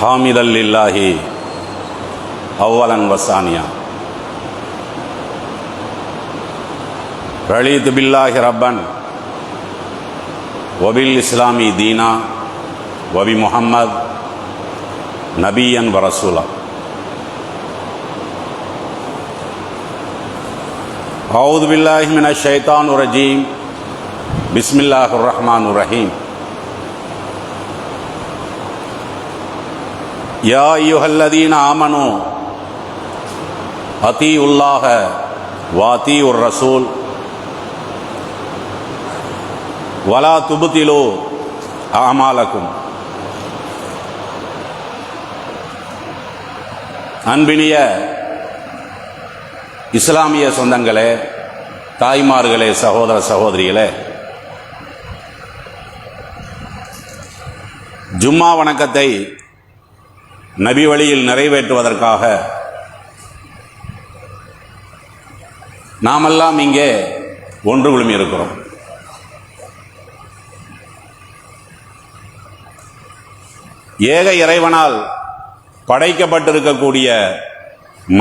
حامدا لله اولا وثانيا رضيت بالله ربا وبالاسلام دينا وبمحمد نبيا ورسولا. اعوذ بالله من الشيطان الرجيم. بسم الله الرحمن الرحيم. يا أيها الذين آمنوا أطيعوا الله وأطيعوا الرسول ولا تبطلوا أعمالكم. அன்பினிய இஸ்லாமிய சொந்தங்களே, தாய்மார்களே, சகோதர சகோதரிகளே, ஜும்மா வணக்கத்தை நபி வழியில் நிறைவேற்றுவதற்காக நாமெல்லாம் இங்கே ஒன்று குழுமி இருக்கிறோம். ஏக இறைவனால் படைக்கப்பட்டிருக்கக்கூடிய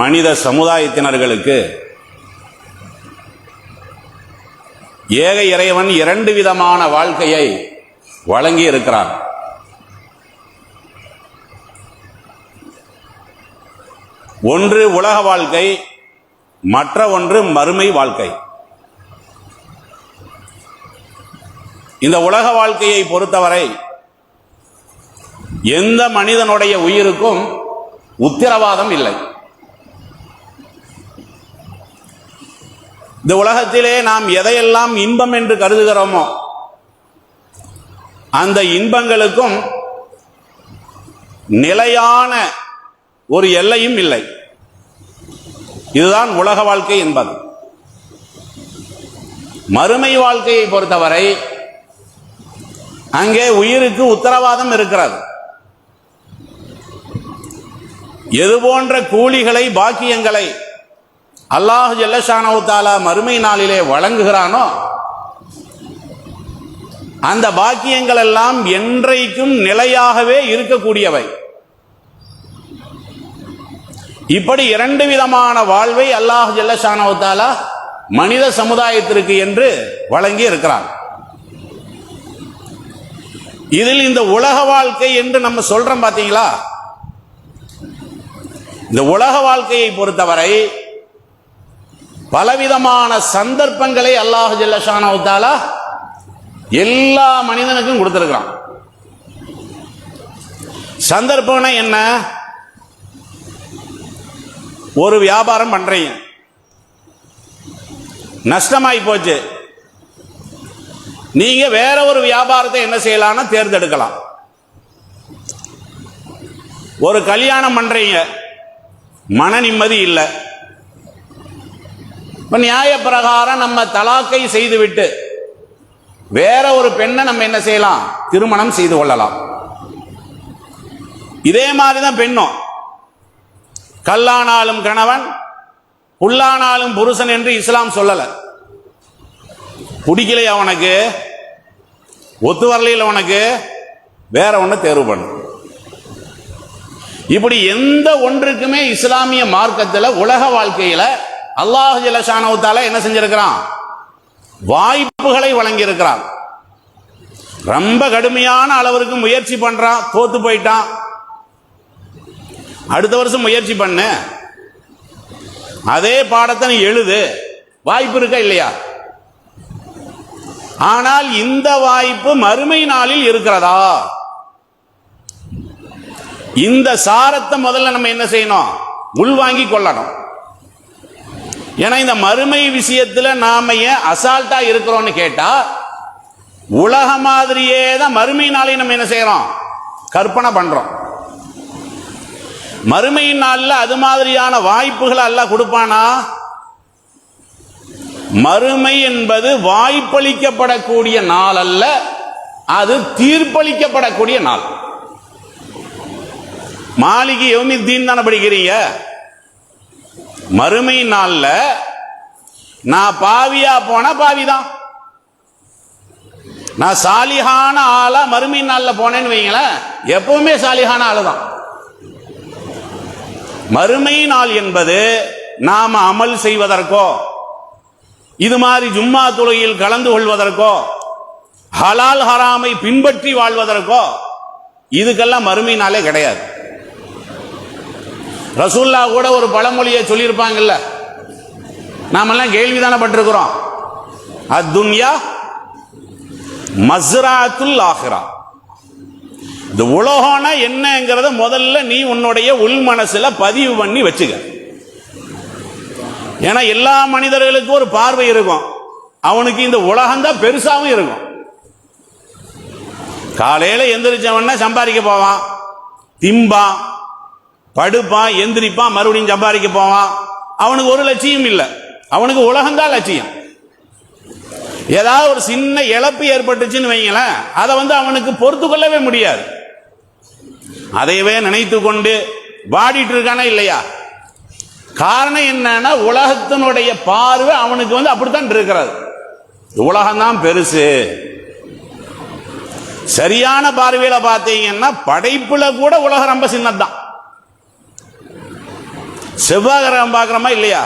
மனித சமுதாயத்தினர்களுக்கு ஏக இறைவன் இரண்டு விதமான வாழ்க்கையை வழங்கி இருக்கிறார். ஒன்று உலக வாழ்க்கை, மற்ற ஒன்று மறுமை வாழ்க்கை. இந்த உலக வாழ்க்கையை பொறுத்தவரை எந்த மனிதனுடைய உயிருக்கும் உத்தரவாதம் இல்லை. இந்த உலகத்திலே நாம் எதையெல்லாம் இன்பம் என்று கருதுகிறோமோ அந்த இன்பங்களுக்கும் நிலையான ஒரு எல்லையும் இல்லை. இதுதான் உலக வாழ்க்கை என்பது. மறுமை வாழ்க்கையை பொறுத்தவரை அங்கே உயிருக்கு உத்தரவாதம் இருக்கிறது. எது போன்ற கூலிகளை, பாக்கியங்களை அல்லாஹ் ஜல்லஷானஹு தஆலா மறுமை நாளிலே வழங்குகிறானோ அந்த பாக்கியங்கள் எல்லாம் என்றைக்கும் நிலையாகவே இருக்கக்கூடியவை. இப்படி இரண்டு விதமான வாழ்வை அல்லாஹ் ஜல்லஷானஹு தஆலா மனித சமுதாயத்திற்கு என்று வழங்கி இருக்கிறார். இதில் இந்த உலக வாழ்க்கை என்று நம்ம சொல்றோம் பாத்தீங்களா, இந்த உலக வாழ்க்கையை பொறுத்தவரை பலவிதமான சந்தர்ப்பங்களை அல்லாஹ் ஜல்லஷானஹு தஆலா எல்லா மனிதனுக்கும் கொடுத்திருக்கிறான். சந்தர்ப்பம்னா என்ன? ஒரு வியாபாரம் பண்றீங்க, நஷ்டமாயி போச்சு. நீங்க வேற ஒரு வியாபாரத்தை என்ன செய்யலாம்னா தேர்ந்தெடுக்கலாம். ஒரு கல்யாணம் பண்றீங்க, மன நிம்மதி இல்லை. இப்ப நியாய பிரகாரம் நம்ம தலாக்கை செய்துவிட்டு வேற ஒரு பெண்ணை நம்ம என்ன செய்யலாம்? திருமணம் செய்து கொள்ளலாம். இதே மாதிரிதான் பெண்ணும். கல்லானாலும் கணவன், புல்லானாலும் புருஷன் என்று இஸ்லாம் சொல்லல. பிடிக்கலையா உனக்கு, ஒத்து வரலையில் உனக்கு, வேற ஒன்று தேர்வு பண்ணு. இப்படி எந்த ஒன்றுக்குமே இஸ்லாமிய மார்க்கத்தில் உலக வாழ்க்கையில் அல்லாஹ் ஜல்லஷானஹு தஆலா என்ன செஞ்சிருக்கிறான்? வாய்ப்புகளை வழங்கி இருக்கிறான். ரொம்ப கடுமையான அளவிற்கு முயற்சி பண்றான், தோத்து போயிட்டான். அடுத்த வருஷம் முயற்சி பண்ணு, அதே பாடத்தை நீ எழுது, வாய்ப்பு இருக்கா இல்லையா? ஆனால் இந்த வாய்ப்பு மறுமை நாளில் இருக்கிறதா? இந்த சாரத்தை முதல்ல நம்ம என்ன செய்யணும்? உள்வாங்கி கொள்ளணும். ஏன்னா இந்த மறுமை விஷயத்துல நாம ஏன் அசால்ட்டா இருக்கிறோம்னு கேட்டா, உலக மாதிரியே தான் மறுமை நாளை நம்ம என்ன செய்யறோம்? கற்பனை பண்றோம். மறுமையின் நாளில் அது மாதிரியான வாய்ப்புகளை அல்லாஹ் கொடுப்பானா? மறுமை என்பது வாய்ப்பளிக்கப்படக்கூடிய நாள் அல்ல, அது தீர்ப்பளிக்கப்படக்கூடிய நாள். மாலிகி யௌமித்தீன் தானே படிக்கிறீங்க. மறுமை நாள்ல நான் பாவியா போனா பாவிதான், நான் சாலிஹான ஆளா மறுமை நாள்ல போனேன்னு வைங்களேன், எப்பவுமே சாலிஹான ஆளு தான். மறுமை நாள் என்பது நாம அமல் செய்வதற்கோ இது மாதிரி ஜும்மா தொழுகையில் கலந்து கொள்வதற்கோ ஹலால் ஹராமை பின்பற்றி வாழ்வதற்கோ இதுக்கெல்லாம் மறுமை நாளே கிடையாது. ரசூல்லா கூட ஒரு பழமொழியை சொல்லியிருப்பாங்கல்ல, நாமெல்லாம் கேள்விதானே பட்டிருக்கிறோம். அத்துன்யா மஸ்ராத்துல் ஆஹிரா. இந்த உலகம்னா என்னங்கிறத முதல்ல நீ உன்னுடைய உள் மனசுல பதிவு பண்ணி வச்சுக்க. ஏன்னா எல்லா மனிதர்களுக்கும் ஒரு பார்வை இருக்கும். அவனுக்கு இந்த உலகம் தான் பெருசாவும் இருக்கும். காலையில எந்திரிச்சவன சம்பாதிக்க போவான், திம்பான், படுப்பான், எந்திரிப்பான், மறுபடியும் சம்பாதிக்க போவான். அவனுக்கு ஒரு லட்சியம் இல்லை, அவனுக்கு உலகம்தான் லட்சியம். ஏதாவது ஒரு சின்ன இழப்பு ஏற்பட்டுச்சுன்னு வைங்களேன், அதை அவனுக்கு பொறுத்து கொள்ளவே முடியாது. அதையவே நினைத்து கொண்டு வாடிட்டு இருக்கானா இல்லையா? காரணம் என்னன்னா உலகத்தினுடைய பார்வை அவனுக்கு அப்படித்தான் இருக்கிறது. உலகம்தான் பெருசு. சரியான பார்வையில பார்த்தீங்கன்னா படைப்புல கூட உலகம் ரொம்ப சின்னதான். செவ்வாய் கிரகம் பார்க்கிறோமா இல்லையா?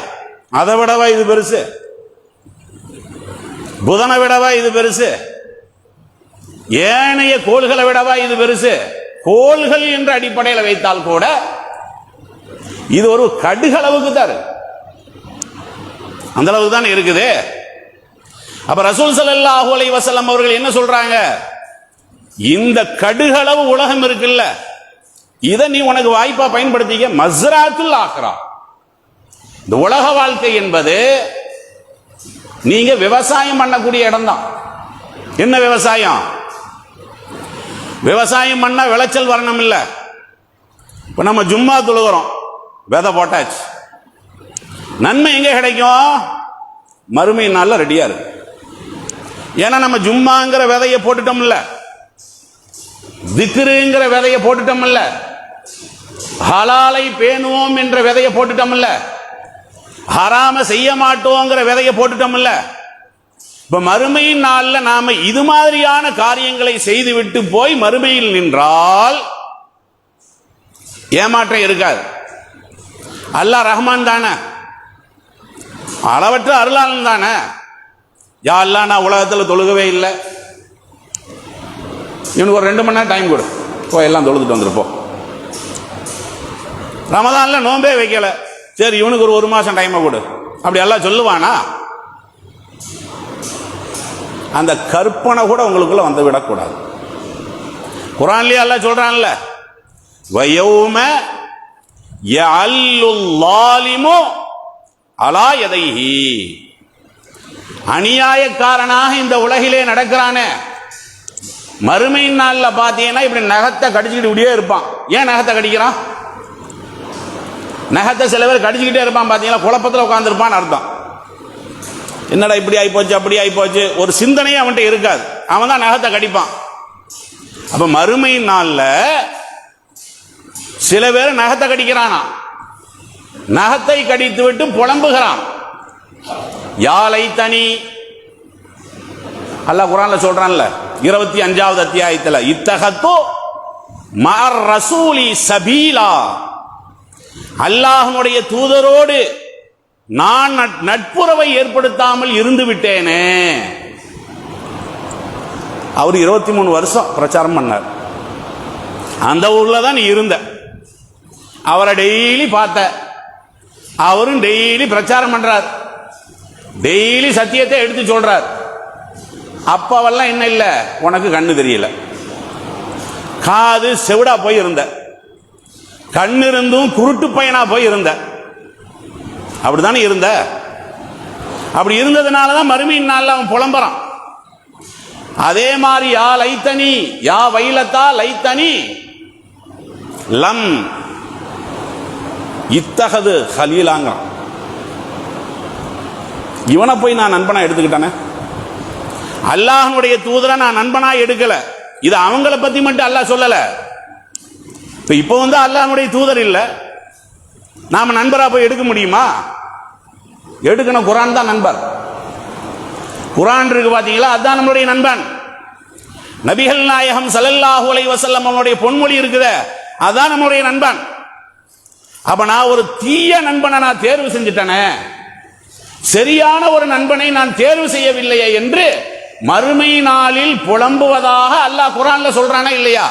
அதை விடவா இது பெருசு? புதனை விடவா இது பெருசு? ஏனைய கோள்களை விடவா இது பெருசு? கோள்கள் என்ற அடிப்படையில் வைத்தால் கூட இது ஒரு கடுகளவுக்கு தான், அந்த அளவுக்கு தான் இருக்குது. அப்ப ரசூல் ஸல்லல்லாஹு அலைஹி வஸல்லம் அவர்கள் என்ன சொல்றாங்க? இந்த கடுகளவு உலகம் இருக்குல்ல, இதை நீ உனக்கு வாய்ப்பா பயன்படுத்திக்க. மஸ்ராத்துல் ஆஹிரா. இந்த உலக வாழ்க்கை என்பது நீங்க விவசாயம் பண்ணக்கூடிய இடம் தான். என்ன விவசாயம்? விவசாயம் பண்ணா விளைச்சல் வரணும் இல்ல. இப்ப நம்ம ஜும்மா தொழுகிறோம், விதை போட்டாச்சு. நன்மை எங்க கிடைக்கும்? மறுமை நாள்ல ரெடியா இருக்கு. ஏன்னா நம்ம ஜும்மாங்கிற விதையை போட்டுட்டோம்ல, திக்ருங்கிற விதையை போட்டுட்டோம்ல, ஹலாலை பேணுவோம் என்ற விதையை போட்டுட்டோம்ல, ஹராம செய்ய மாட்டோங்கிற விதையை போட்டுட்டோம்ல. இப்ப மறுமையின் நாள்ல நாம இது மாதிரியான காரியங்களை செய்துவிட்டு போய் மறுமையில் நின்றால் ஏமாற்றம் இருக்காது. அல்லாஹ் ரஹ்மான் தானே, அளவற்ற அருளாளன் தானே. யா அல்லாஹ், நான் உலகத்தில் தொழுகவே இல்லை, இவனுக்கு ஒரு 2 மணி நேரம் டைம் கொடு, போய் எல்லாம் தொழுதுட்டு வந்துருப்போம். ரமதான்ல நோம்பே வைக்கல, சரி இவனுக்கு ஒரு மாசம் டைமை கொடு, அப்படி எல்லாம் சொல்லுவானா? அந்த கற்பனை கூட உங்களுக்குள்ள வந்து விடக்கூடாது. குர்ஆன்லயே அல்லாஹ் சொல்றான்ல, வயௌம யஅல்லுல் லாலிமு அலா யதைஹி. அநியாயக்காரனாக இந்த உலகிலே நடக்கிறானே, மறுமையின் நாள்ல பாத்தீங்கன்னா இப்படி நகத்தை கடிச்சுக்கிட்டு இப்படியே இருப்பான். ஏன் நகத்தை கடிக்கிறான்? நகத்தை சில பேர் கடிச்சுக்கிட்டே இருப்பான், பாத்தீங்கன்னா குழப்பத்தில் உட்கார்ந்துருப்பான்னு அர்த்தம். என்னடா இப்படி ஆகி போச்சு, அப்படி ஆகி போச்சு, ஒரு சிந்தனையே அவன்கிட்ட இருக்காது. அவன் தான் நகத்தை கடிப்பான். அப்ப மறுமையின் நாள்ல சில பேர் நகத்தை கடிக்கிறானா, நகத்தை கடித்து விட்டு புலம்புகிறான். யாலை தனி அல்லாஹ் குர்ஆன்ல சொல்றான்ல 25வது அத்தியாயத்துல, இத்தகத்து மஅர் ரசூலி சபீலா. அல்லாஹ்வுடைய தூதரோடு நான் நட்புறவை ஏற்படுத்தாமல் இருந்து விட்டேனே. அவர் 23 வருஷம் பிரச்சாரம் பண்ணார். அந்த ஊர்ல தான் நீ இருந்த, அவரை டெய்லி பார்த்த, அவரும் டெய்லி பிரச்சாரம் பண்றார், டெய்லி சத்தியத்தை எடுத்து சொல்றார். அப்பவெல்லாம் என்ன இல்லை, உனக்கு கண்ணு தெரியல, காது செவிடா போய் இருந்த, கண்ணு இருந்தும் குருட்டு பையனா போய் இருந்த, அப்படித்தானே இருந்த. அப்படி இருந்ததுனாலதான் மறுமையின் நாள்ல அவன் புலம்புறான். அதே மாதிரி யா லைத்தனி யா வைலத்தா லைத்தனி லம் இத்தகது ஹலீலாங்கிறான். இவனை போய் நான் நண்பனா எடுத்துக்கிட்டானே, அல்லாஹ்வுடைய தூதரை நான் நண்பனா எடுக்கல. இது அவங்கள பத்தி மட்டும் அல்லாஹ் சொல்லல. இப்போ அல்லாஹ்வுடைய தூதர் இல்ல, நாம நண்பரா போய் எடுக்க முடியுமா? எடுக்கணும். குர்ஆன் தான் நண்பர். குர்ஆன் இருக்கு பாத்தீங்களா, அதான் நம்மளுடைய நண்பன். நபிகள் நாயகம் ஸல்லல்லாஹு அலைஹி வஸல்லம் அவருடைய பொன்மொழி இருக்குதே, அதான் நம்மளுடைய நண்பன். அப்ப நான் ஒரு தீய நண்பனை நான் தேர்வு செஞ்சுட்டேனே, சரியான ஒரு நண்பனை நான் தேர்வு செய்யவில்லையே என்று மறுமை நாளில் புலம்புவதாக அல்லாஹ் குர்ஆன்ல சொல்றானா இல்லையா?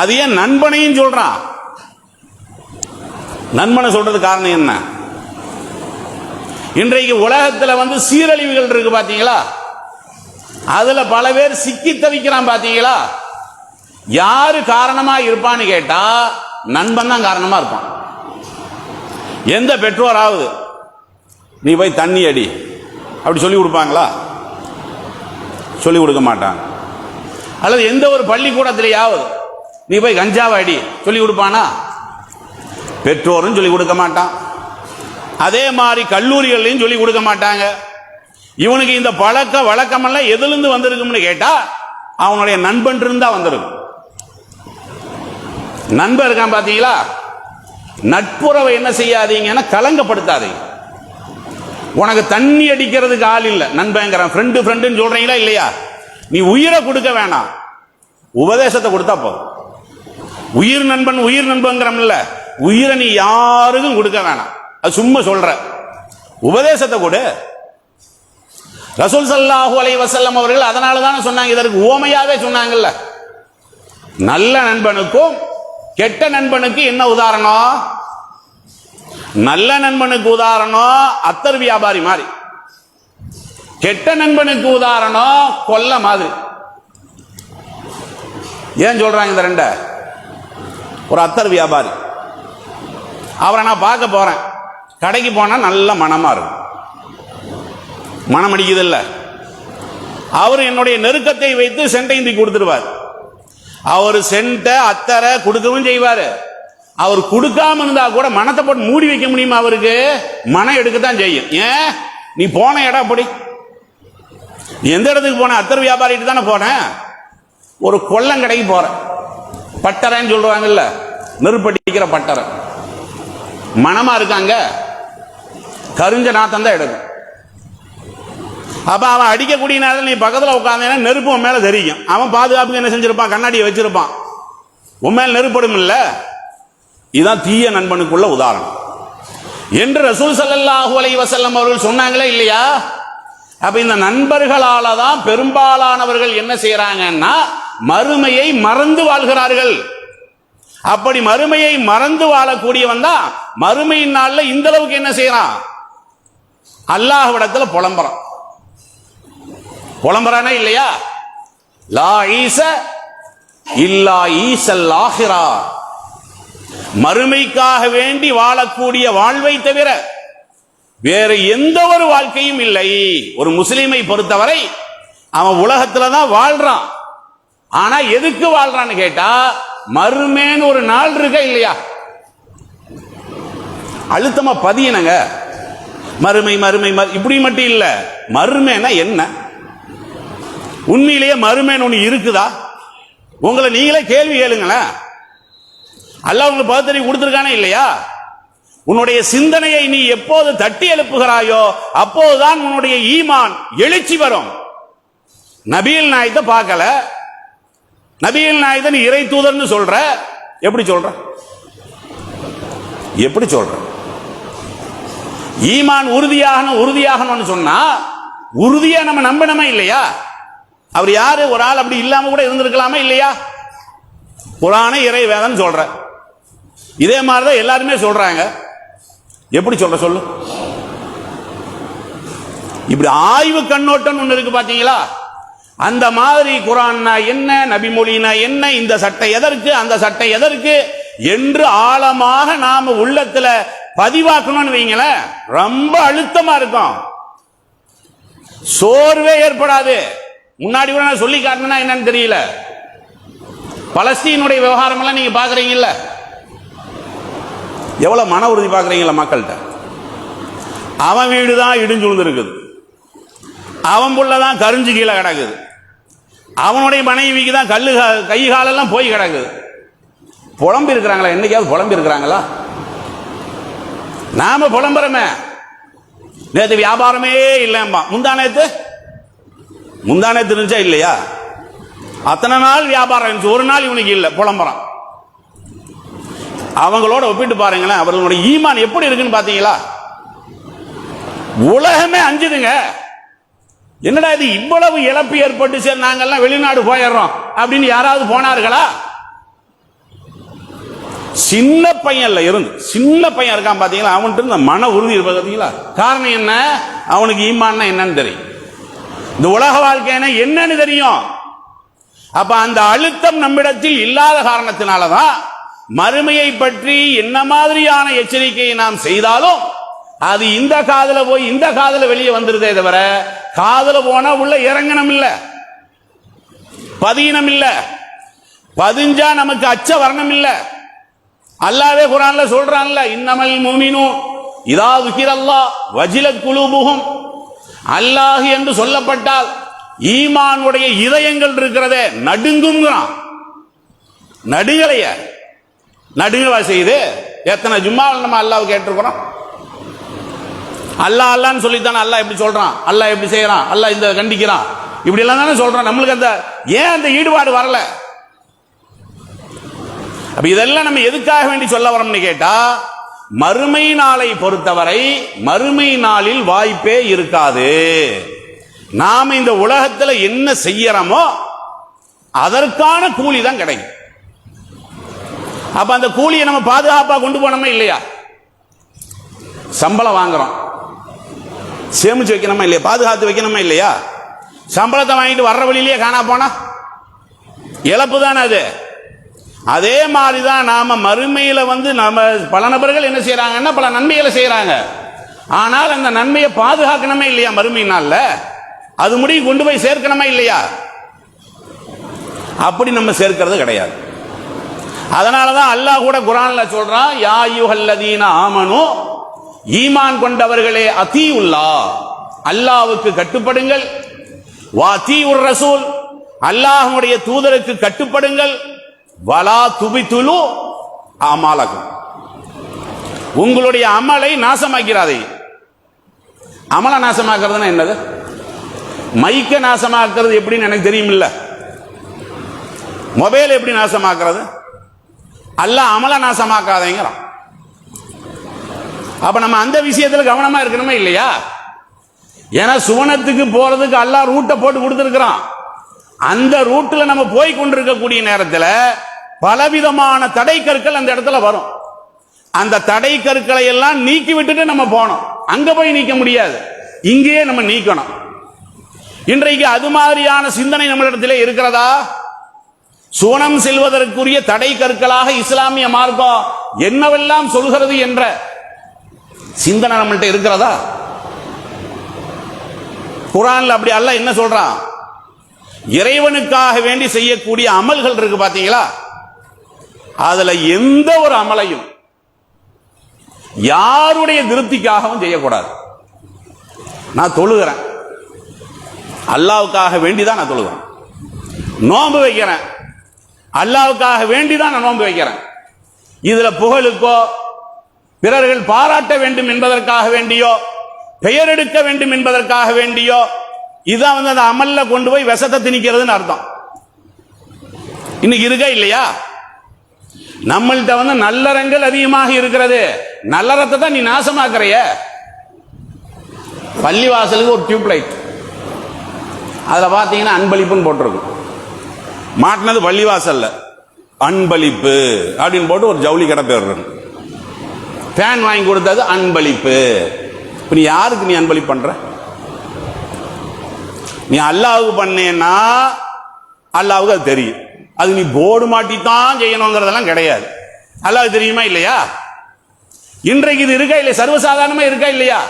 அது ஏன் நண்பனையும் சொல்றான்? நண்பனை சொல்றது காரணம் என்ன? இன்றைக்கு உலகத்தில் சீரழிவுகள் இருக்கு பாத்தீங்களா? அதுல பல பேர் சிக்கி தவிக்கிறான் பாத்தீங்களா? யாரு காரணமா இருப்பான்னு கேட்டா நண்பன் தான் காரணமா இருப்பான். எந்த பெற்றோராவது நீ போய் தண்ணி அடி அப்படி சொல்லி கொடுப்பாங்களா? சொல்லி கொடுக்க மாட்டாங்க. அல்லது எந்த ஒரு பள்ளிக்கூடத்திலேயாவது நீ போய் கஞ்சாவை அடி சொல்லி கொடுப்பானா? பெற்றோரும் சொல்லி கொடுக்க மாட்டான். அதே மாதிரி கல்லூரிகளையும் சொல்லி கொடுக்க மாட்டாங்க. இவனுக்கு இந்த பழக்க வழக்கமெல்லாம் எதிலிருந்து வந்திருக்கும்னு கேட்டா அவனுடைய நண்பன் இருந்தா வந்திருக்கும். நண்பன் இருக்கான் பாத்தீங்களா? நட்புறவை என்ன செய்யாதீங்கன்னா கலங்கப்படுத்தாதீங்க. உனக்கு தண்ணி அடிக்கிறதுக்கு ஆள் இல்லை, நண்பங்கிறான், ஃப்ரெண்டு ஃப்ரெண்டுன்னு சொல்றீங்களா இல்லையா? நீ உயிரை கொடுக்க வேணாம், உபதேசத்தை கொடுத்தா போதும். உயிர் நண்பன் உயிர் நண்பங்கிறோம்ல, உயிரை நீ யாருக்கும் கொடுக்க வேணாம், அது சும்மா சொல்ற, உபதேசத்தை கொடு. ரசூல் ஸல்லல்லாஹு அலைஹி வஸல்லம் அவர்கள் அதனால தானே சொன்னாங்க, இதற்கு உவமையாவே சொன்னாங்கல்ல. நல்ல நண்பனுக்கும் கெட்ட நண்பனுக்கு என்ன உதாரணம்? நல்ல நண்பனுக்கு உதாரணம் அத்தர் வியாபாரி மாதிரி, கெட்ட நண்பனுக்கு உதாரணம் கொல்ல மாதிரி. ஏன் சொல்றாங்க இந்த ரெண்ட? ஒரு அத்தர் வியாபாரி, அவரை நான் பார்க்க போறேன், கடைக்கு போனா நல்ல மனமா இருக்கும், மனம் அடிக்குது இல்ல, அவர் என்னுடைய நெருக்கத்தை வைத்து சென்டையும் தூக்கி கொடுத்துருவார். அவர் சென்ட்டை அத்தரை கொடுக்கவும் செய்வாரு. அவர் கொடுக்காம இருந்தா கூட மனத்தை போட்டு மூடி வைக்க முடியுமா? அவருக்கு மனம் எடுக்கத்தான் செய்யும். ஏன்? நீ போன இடம் அப்படி. நீ எந்த இடத்துக்கு போன? அத்தர் வியாபாரிட்டு தானே போன. ஒரு கொல்லங்கடைக்கு போற, பட்டறைன்னு சொல்றாங்கல்ல, நெருப்படிக்கிற பட்டறை, மனமா இருக்காங்க, கரிஞ்ச நாத்தம் தான் எடுக்கும். அப்ப அவன் அடிக்கக்கூடிய நேரத்தில் நீ பக்கத்தில் உட்கார்ந்தேன்னா நெருப்பு உன் மேல தெரியும். அவன் பாதுகாப்புக்கு என்ன செஞ்சிருப்பான்? கண்ணாடியை வச்சிருப்பான், உன் மேல நெருப்படும் இல்ல. இதுதான் தீய நண்பனுக்குள்ள உதாரணம் என்று ரசூல் ஸல்லல்லாஹு அலைஹி வஸல்லம் அவர்கள் சொன்னாங்களே இல்லையா? அப்ப இந்த நண்பர்களால தான் பெரும்பாலானவர்கள் என்ன செய்யறாங்கன்னா மறுமையை மறந்து வாழ்கிறார்கள். அப்படி மறுமையை மறந்து வாழக்கூடியவன் தான் மறுமையின் நாள்ல இந்த அளவுக்கு என்ன செய்யறான்? அல்லாஹ்விடத்துல புலம்புறான். புலம்புறானா இல்லையா? லா ஈஸ இல்லா ஈஸல் ஆஹிரா, மறுமைக்காக வேண்டி வாழக்கூடிய வாழ்வை தவிர வேற எந்த ஒரு வாழ்க்கையும் இல்லை. ஒரு முஸ்லிமை பொறுத்தவரை அவன் உலகத்துல தான் வாழ்றான். ஆனா எதுக்கு வாழ்றான்னு கேட்டா மறுமேன்னு ஒரு நாள் இருக்க இல்லையா? அழுத்தமா பதியனங்க, மறுமை மறுமை இப்படி மட்டும் இல்ல, மறுமைனா என்ன? உண்மையிலேயே மறுமைன்னு ஒண்ணு இருக்குதா? உங்களை நீங்களே கேள்வி கேளுங்களேன். அல்லாஹ் உங்களுக்கு பகுத்தறி கொடுத்திருக்கானே இல்லையா? உன்னுடைய சிந்தனையை நீ எப்போது தட்டி எழுப்புகிறாயோ அப்போதுதான் உன்னுடைய ஈமான் எழுச்சி வரும். நபிகள் நாயகத்தை பார்க்கல, நபிகள் நாயகத்தை நீ இறை தூதர்னு சொல்ற, எப்படி சொல்ற? எப்படி சொல்ற? ஈமான் உறுதியாகணும்னு சொன்னா உறுதியா நம்ம நம்பணுமா இல்லையா? அவர் யாரு? ஒரு ஆள் அப்படி இல்லாம கூட இருந்திருக்கலாமா இல்லையா? குர்ஆனை இறை வேதம் சொல்ற, இதே மாதிரிதான் எல்லாருமே சொல்றாங்க. எப்படி சொல்ற சொல்லு? இப்படி ஆய்வு கண்ணோட்டம் ஒண்ணு இருக்கு பாத்தீங்களா? அந்த மாதிரி குர்ஆன்னா என்ன, நபி மொழினா என்ன, இந்த சட்டை எதற்கு, அந்த சட்டை எதற்கு என்று ஆழமாக நாம உள்ளத்துல பதிவாக்கணும்னு வைங்களேன், ரொம்ப அழுத்தமா இருக்கும், சோர்வே ஏற்படாது. முன்னாடி கூட நான் சொல்லி காட்டினா என்னன்னு தெரியல, பலஸ்தீனுடைய விவகாரம் எல்லாம் நீங்க பாக்குறீங்கல்ல, எவ்வளவு மன உறுதி பாக்குறீங்களா மக்கள்கிட்ட? அவன் வீடுதான் இடிஞ்சு விழுந்திருக்குது, அவன் புள்ளதான் கரிஞ்சு கீழே கிடக்குது, அவனுடைய மனைவிக்கு தான் கல்லு கை காலெல்லாம் போய் கிடக்குது. புலம்பி இருக்கிறாங்களா? என்னைக்காவது புலம்பி இருக்கிறாங்களா? நாம புலம்புறமே. நேற்று வியாபாரமே இல்லைம்பா, முந்தானேத்து இருந்துச்சா இல்லையா? அத்தனை நாள் வியாபாரம் இருந்துச்சு, ஒரு நாள் இவனுக்கு இல்லை, புலம்புறான். அவங்களோட ஒப்பிட்டு பாருங்களேன், அவர்களுடைய ஈமான் எப்படி இருக்குன்னு பாத்தீங்களா? உலகமே அஞ்சுதுங்க. என்னடா இது இவ்வளவு இழப்பு ஏற்பட்டு, சரி நாங்கெல்லாம் வெளிநாடு போயிடுறோம் அப்படின்னு யாராவது போனார்களா? சின்ன பையன்ல இருந்து சின்ன பையன் இருக்கான் பாத்தீங்களா, அவன்கிட்ட இந்த மன உறுதி இருப்பது பாத்தீங்களா? காரணம் என்ன? அவனுக்கு ஈமான்னா என்னன்னு தெரியும், இந்த உலக வாழ்க்கைன்னா என்னன்னு தெரியும். அப்ப அந்த அழுத்தம் நம்மிடத்தில் இல்லாத காரணத்தினாலதான் மறுமையை பற்றி என்ன மாதிரியான எச்சரிக்கையை நாம் செய்தாலும் அது இந்த காதுல போய் இந்த காதுல வெளியே வந்துருதே தவிர, காதுல போனா உள்ள இறங்கணும் இல்ல, பதியினம் இல்ல, பதிஞ்சா நமக்கு அச்ச வர்ணம் இல்ல. அல்லாஹ்வே குர்ஆன்ல சொல்றான்ல, இன்னமல் முஃமினூன் இதா ذுகிரல்லாஹ் வஜிலத் குலூபுஹும். அல்லாஹ் என்று சொல்லப்பட்டால் ஈமானுடைய இதயங்கள் இருக்கிறதே நடுங்குங்கிறான். நடுங்கலைய நடுங்கவா செய்து? எத்தனை ஜும்மாவில் நம்ம அல்லாஹ் கேட்டிருக்கிறோம்? அல்லாஹ் அல்லான்னு சொல்லித்தானே அல்லாஹ் எப்படி சொல்றான், அல்லாஹ் எப்படி செய்யறான், அல்லாஹ் இந்த கண்டிக்கிறான், இப்படி எல்லாம் தானே சொல்றான். நம்மளுக்கு அந்த ஏன் அந்த ஈடுபாடு வரல? அப்ப இதெல்லாம் நம்ம எதுக்காக வேண்டி சொல்ல வரோம்னு கேட்டா, மறுமை நாளை பொறுத்தவரை மறுமை நாளில் வாய்ப்பே இருக்காது. நாம இந்த உலகத்துல என்ன செய்யறோமோ அதற்கான கூலி தான் கிடைக்கும். அப்ப அந்த கூலியை நம்ம பாதுகாப்பா கொண்டு போனோமா இல்லையா? சம்பளம் வாங்குறோம், சேமிச்சு வைக்கணுமா இல்லையா? பாதுகாத்து வைக்கணுமா இல்லையா? சம்பளத்தை வாங்கிட்டு வர்ற வழியிலேயே காணா போனா இழப்பு தானே அது. அதே மாதிரிதான் நாம மறுமையில நம்ம பல நபர்கள் என்ன செய்யறாங்கன்னா பல நன்மைகளை செய்யறாங்க. ஆனால் அந்த நன்மையை பாதுகாக்கணுமே இல்லையா? மறுமை நாள்ல அது முடிவு கொண்டு போய் சேர்க்கணுமா இல்லையா? அப்படி நம்ம சேர்க்கிறது கிடையாது. அதனாலதான் அல்லாஹ் கூட குர்ஆன்ல சொல்றான், யா அய்யுஹல்லதீன ஆமனு, ஈமான் கொண்டவர்களே, அத்தீஉல்லாஹ், அல்லாஹ்வுக்கு கட்டுப்படுங்கள், வா அத்தீஉர் ரசூல், அல்லாஹ்வுடைய தூதருக்கு கட்டுப்படுங்கள், வலா துபிதுலு அமாலகும், உங்களுடைய அமலை நாசமாக்கிறாதே. அமலை நாசமாக்குறதுன்னா என்னது? மைக்க நாசமாக்குறது எப்படின்னு எனக்கு தெரியும் இல்ல, மொபைல் எப்படி நாசமாக்குறது? அல்லாஹ் அமலை நாசமாக்காதேங்கிறான். அப்ப நம்ம அந்த விஷயத்துல கவனமா இருக்கணுமா இல்லையா? ஏன்னா சுவனத்துக்கு போறதுக்கு அல்லாஹ் ரூட்டை போட்டு கொடுத்திருக்கிறான். அந்த ரூட்ல நம்ம போய் கொண்டிருக்கக்கூடிய நேரத்தில் பலவிதமான தடை கற்கள் அந்த இடத்துல வரும். அந்த தடை கற்களை எல்லாம் நீக்கி விட்டுட்டு நம்ம போனோம். அங்க போய் நீக்க முடியாது, இங்கேயே நம்ம நீக்கணும். இன்றைக்கு அது மாதிரியான சிந்தனை நம்மளிடத்திலே இருக்கிறதா? சுவனம் செல்வதற்குரிய தடை கற்களாக இஸ்லாமிய மார்க்கம் என்னவெல்லாம் சொல்கிறது என்ற சிந்தனை நம்மள்ட்ட இருக்கிறதா? குர்ஆன்ல அப்படி அல்லாஹ் என்ன சொல்றான்? இறைவனுக்காக வேண்டி செய்யக்கூடிய அமல்கள் இருக்கு பாத்தீங்களா, அதுல எந்த ஒரு அமலையும் யாருடைய திருப்திக்காகவும் செய்யக்கூடாது. நான் தொழுகிறேன், அல்லாஹ்வுக்காக வேண்டிதான் நான் தொழுகிறேன். நோன்பு வைக்கிறேன், அல்லாஹ்வுக்காக வேண்டிதான் நான் நோன்பு வைக்கிறேன். இதுல புகழுக்கோ பிறர்கள் பாராட்ட வேண்டும் என்பதற்காக வேண்டியோ பெயர் எடுக்க வேண்டும் என்பதற்காக வேண்டியோ இதான் அந்த அமல்ல கொண்டு போய் விஷத்தை திணிக்கிறதுன்னு அர்த்தம். இன்னைக்கு இருக்கா இல்லையா? நம்மள்கிட்ட நல்லறங்கள் அதிகமாக இருக்கிறது, நல்லறத்தை தான் நீ நாசமாக்குறைய. பள்ளிவாசலுக்கு ஒரு டியூப் லைட், அதுல பாத்தீங்கன்னா அன்பளிப்புன்னு போட்டிருக்கும். மாட்டினது பள்ளிவாசல்ல அன்பளிப்பு அப்படின்னு போட்டு ஒரு ஜவுளி கடை பேர் இருக்கு. ஃபேன் வாங்கி கொடுத்தது அன்பளிப்பு. நீ யாருக்கு நீ அன்பளிப்பு பண்ற? நீ அல்லாஹ்வுக்கு பண்ணேன்னா அல்லாஹ்வுக்கு அது தெரியும். அது நீ போர்டு மாட்டித்தான் செய்யணுங்கிறதெல்லாம் கிடையாது. அல்லாஹ்வுக்கு தெரியுமா இல்லையா? இன்றைக்கு இது இருக்கா இல்லையா? சர்வசாதாரணமா இருக்கா இல்லையா?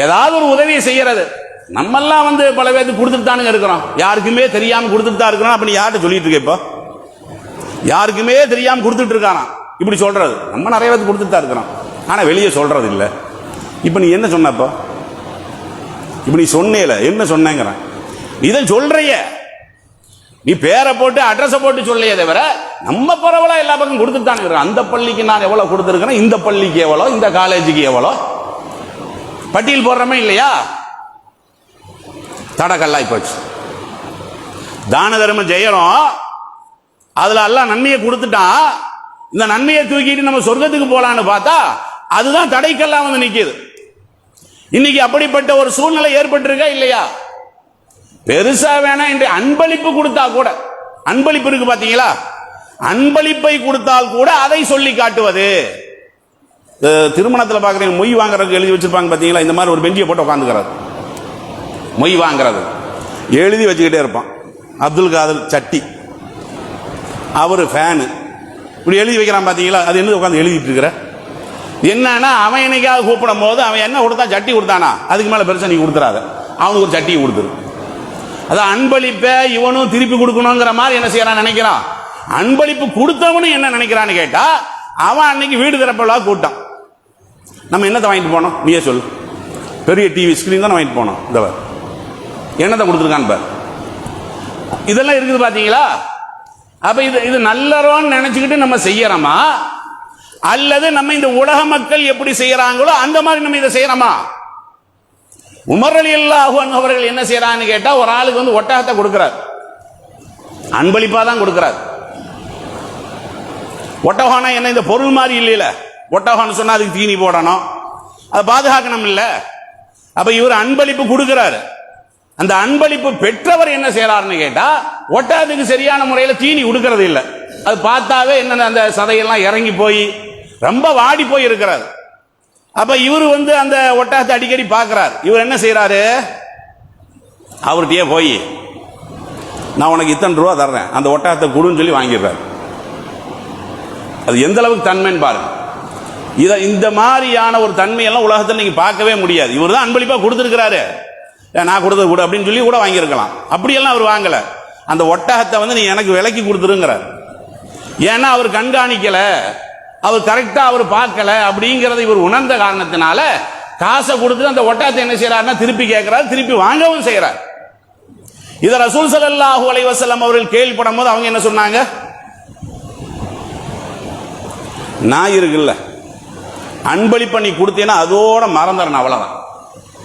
ஏதாவது ஒரு உதவியை செய்யறது நம்மெல்லாம் பல பேருக்கு கொடுத்துட்டு தானுங்க இருக்கிறோம். யாருக்குமே தெரியாம கொடுத்துட்டு தான் இருக்கிறோம். அப்ப நீ யார்கிட்ட சொல்லிட்டு இருக்க? இப்போ யாருக்குமே தெரியாம கொடுத்துட்டு இருக்காராம் இப்படி சொல்றது. நம்ம நிறைய பேருக்கு கொடுத்துட்டு தான் இருக்கிறோம், ஆனா வெளியே சொல்றது இல்லை. இப்ப நீ என்ன சொன்னப்போ? இப்ப நீ சொன்னேல என்ன சொன்னேங்கிறேன். இதை சொல்றைய நீ பேரை போட்டு அட்ரஸை போட்டு சொல்லையே தவிர நம்ம பரவலா எல்லா பக்கம் கொடுத்துட்டு தானே இருக்கிறோம். அந்த பள்ளிக்கு நான் எவ்வளவு கொடுத்துருக்கிறேன், இந்த பள்ளிக்கு எவ்வளோ, இந்த காலேஜுக்கு எவ்வளோ பட்டியல் போடுறமே இல்லையா? தடக்கல்லாய் போச்சு. தான தர்மம் செய்யறோம், அதுல எல்லாம் நன்மையை கொடுத்துட்டான். இந்த நன்மையை தூக்கிட்டு நம்ம சொர்க்கத்துக்கு போலான்னு பார்த்தா அதுதான் தடைக்கெல்லாம் வந்து நிக்குது. இன்னைக்கு அப்படிப்பட்ட ஒரு சூழ்நிலை ஏற்பட்டிருக்கா இல்லையா? பெருசா வேணா இன்று அன்பளிப்பு கொடுத்தா கூட, அன்பளிப்பு இருக்கு பாத்தீங்களா, அன்பளிப்பை கொடுத்தால் கூட அதை சொல்லி காட்டுவது. திருமணத்தில் பாக்குறீங்க, மொய் வாங்குறதுக்கு எழுதி வச்சிருப்பாங்க பாத்தீங்களா, இந்த மாதிரி ஒரு பெஞ்சியை போட்டு உட்காந்துக்கிறார். மொய் வாங்குறது எழுதி வச்சுக்கிட்டே இருப்பான். அப்துல் காதர் சட்டி, அவரு ஃபேனு, இப்படி எழுதி வைக்கிறான் பாத்தீங்களா. அது என்ன உட்காந்து எழுதிட்டு இருக்கிற என்னன்னா, அவன் என்னைக்காவது கூப்பிடும் போது அவன் என்ன கொடுத்தான், சட்டி கொடுத்தானா, அதுக்கு மேல பெருசா நீ கொடுத்துறாத, அவனுக்கு ஒரு சட்டியை கொடுத்துரு. அதான் அன்பளிப்பை இவனும் திருப்பி கொடுக்கணுங்கிற மாதிரி என்ன செய்யறான் நினைக்கிறான். அன்பளிப்பு கொடுத்தவனும் என்ன நினைக்கிறான்னு கேட்டா, அவன் அன்னைக்கு வீடு திறப்பலா கூட்டான். நம்ம என்னத்தை வாங்கிட்டு போனோம் நீயே சொல்லு, பெரிய டிவி ஸ்கிரீன் தான் வாங்கிட்டு போனோம், இந்த என்னத்தை கொடுத்துருக்கான்னு பாரு. இதெல்லாம் இருக்குது பாத்தீங்களா. அப்ப இது நல்லறோன்னு நினைச்சுக்கிட்டு நம்ம செய்யறோமா, அல்லது நம்ம இந்த உலக மக்கள் எப்படி செய்யறாங்களோ அந்த மாதிரி நம்ம இதை செய்யறோமா? உமர் ரலியல்லாஹு அன்ஹு அவர்கள் என்ன செய்யறான்னு கேட்டா, ஒரு ஆளுக்கு வந்து ஒட்டகத்தை கொடுக்கிறார், அன்பளிப்பா தான் கொடுக்கிறார். ஒட்டகம்னா என்ன, இந்த பொருள் மாதிரி இல்லையில, ஒட்டகம்னு சொன்னா அதுக்கு தீனி போடணும், அதை பாதுகாக்கணும் இல்ல. அப்ப இவர் அன்பளிப்பு கொடுக்கிறாரு. அந்த அன்பளிப்பு பெற்றவர் என்ன செய்யறாருன்னு கேட்டா, ஒட்டகத்துக்கு சரியான முறையில் தீனி கொடுக்கறது இல்லை. அது பார்த்தாவே என்ன, அந்த சதையெல்லாம் இறங்கி போய் ரொம்ப வாடி போய் இருக்கிறார். அப்ப இவர் வந்து அந்த ஒட்டகத்தை அடிக்கடி பார்க்கிறார். இவர் என்ன செய்யறாரு, அவர்கிட்டயே போய் நான் உனக்கு இத்தனை ரூபா தர்றேன், அந்த ஒட்டகத்தை கொடுன்னு சொல்லி வாங்கிடுறாரு. அது எந்த அளவுக்கு தன்மைன்னு பாருங்க. இந்த மாதிரியான ஒரு தன்மையெல்லாம் உலகத்தில் நீங்க பார்க்கவே முடியாது. இவர் தான் அன்பளிப்பா கொடுத்துருக்கிறாரு, நான் கொடுத்தது கூட அப்படின்னு சொல்லி கூட வாங்கியிருக்கலாம். அப்படியெல்லாம் அவர் வாங்கல. அந்த ஒட்டகத்தை வந்து நீ எனக்கு விலைக்கு கொடுத்துருங்கிறார். ஏன்னா அவர் கண்காணிக்கல, அவர் கரெக்டா அவர் பார்க்கல அப்படிங்கறத இவர் உணர்ந்த காரணத்தினால காசை கொடுத்து அந்த ஒட்டகத்தை என்ன செய்யறாருன்னா திருப்பி கேட்கிறார், திருப்பி வாங்கவும் செய்யறார். இத ரசூல் ஸல்லல்லாஹு அலைஹி வஸல்லம் அவர்கள் கேள்விப்படும் போது அவங்க என்ன சொன்னாங்க, நான் இருக்குல்ல அன்பளிப்பை நீ கொடுத்தீங்கன்னா அதோட மறந்துறேன், அவ்வளவுதான்,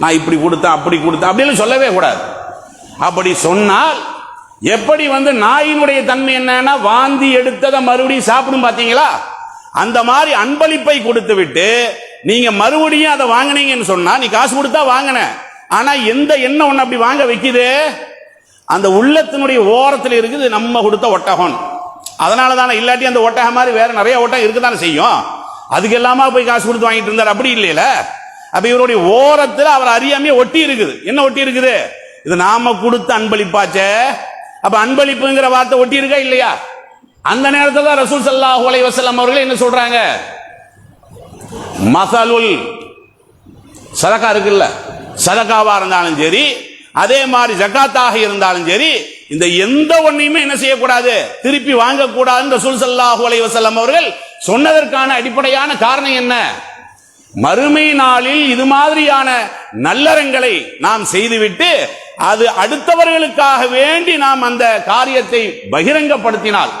நான் இப்படி கொடுத்தேன் அப்படி கொடுத்தேன் அப்படின்னு சொல்லவே கூடாது. அப்படி சொன்னால் எப்படி வந்து நாயினுடைய தன்மை என்னன்னா, வாந்தி எடுத்ததை மறுபடியும் சாப்பிடும் பாத்தீங்களா, அந்த மாதிரி அன்பளிப்பை கொடுத்து விட்டு நீங்க மறுபடியும் அதை வாங்கினீங்கன்னு சொன்னா, நீ காசு கொடுத்தா வாங்கின, ஆனா எந்த எண்ணம் ஒண்ணு அப்படி வாங்க வைக்குது, அந்த உள்ளத்தினுடைய ஓரத்தில் இருக்குது நம்ம கொடுத்த ஒட்டகம். அதனால தானே, இல்லாட்டி அந்த ஒட்டகம் மாதிரி வேற நிறைய ஒட்டகம் இருக்குதானே செய்யும், அதுக்கு எல்லாமா போய் காசு கொடுத்து வாங்கிட்டு இருந்தார், அப்படி இல்லையில. அப்ப இவருடைய ஓரத்தில் அவர் அறியாமையே ஒட்டி இருக்குது. என்ன ஒட்டி இருக்குது, இது நாம கொடுத்த அன்பளிப்பாச்சே. அப்ப அன்பளிப்புங்கிற வார்த்தை ஒட்டி இருக்கா இல்லையா? அந்த நேரத்தில் தான் ரசூல் ஸல்லல்லாஹு அலைஹி வஸல்லம் அவர்கள் என்ன சொல்றாங்க, மஸலுல் சதகா இருக்குல்ல, சதகாவா இருந்தாலும் சரி, அதே மாதிரி ஜகாத்தாக இருந்தாலும் சரி, இந்த எந்த ஒன்றையுமே என்ன செய்யக்கூடாது, திருப்பி வாங்கக்கூடாதுன்னு ரசூல் ஸல்லல்லாஹு அலைஹி வஸல்லம் அவர்கள் சொன்னதற்கான அடிப்படையான காரணம் என்ன, மறுமை நாளில் இது மாதிரியான நல்லறங்களை நாம் செய்துவிட்டு அது அடுத்தவர்களுக்காக வேண்டி நாம் அந்த காரியத்தை பகிரங்கப்படுத்தினால்,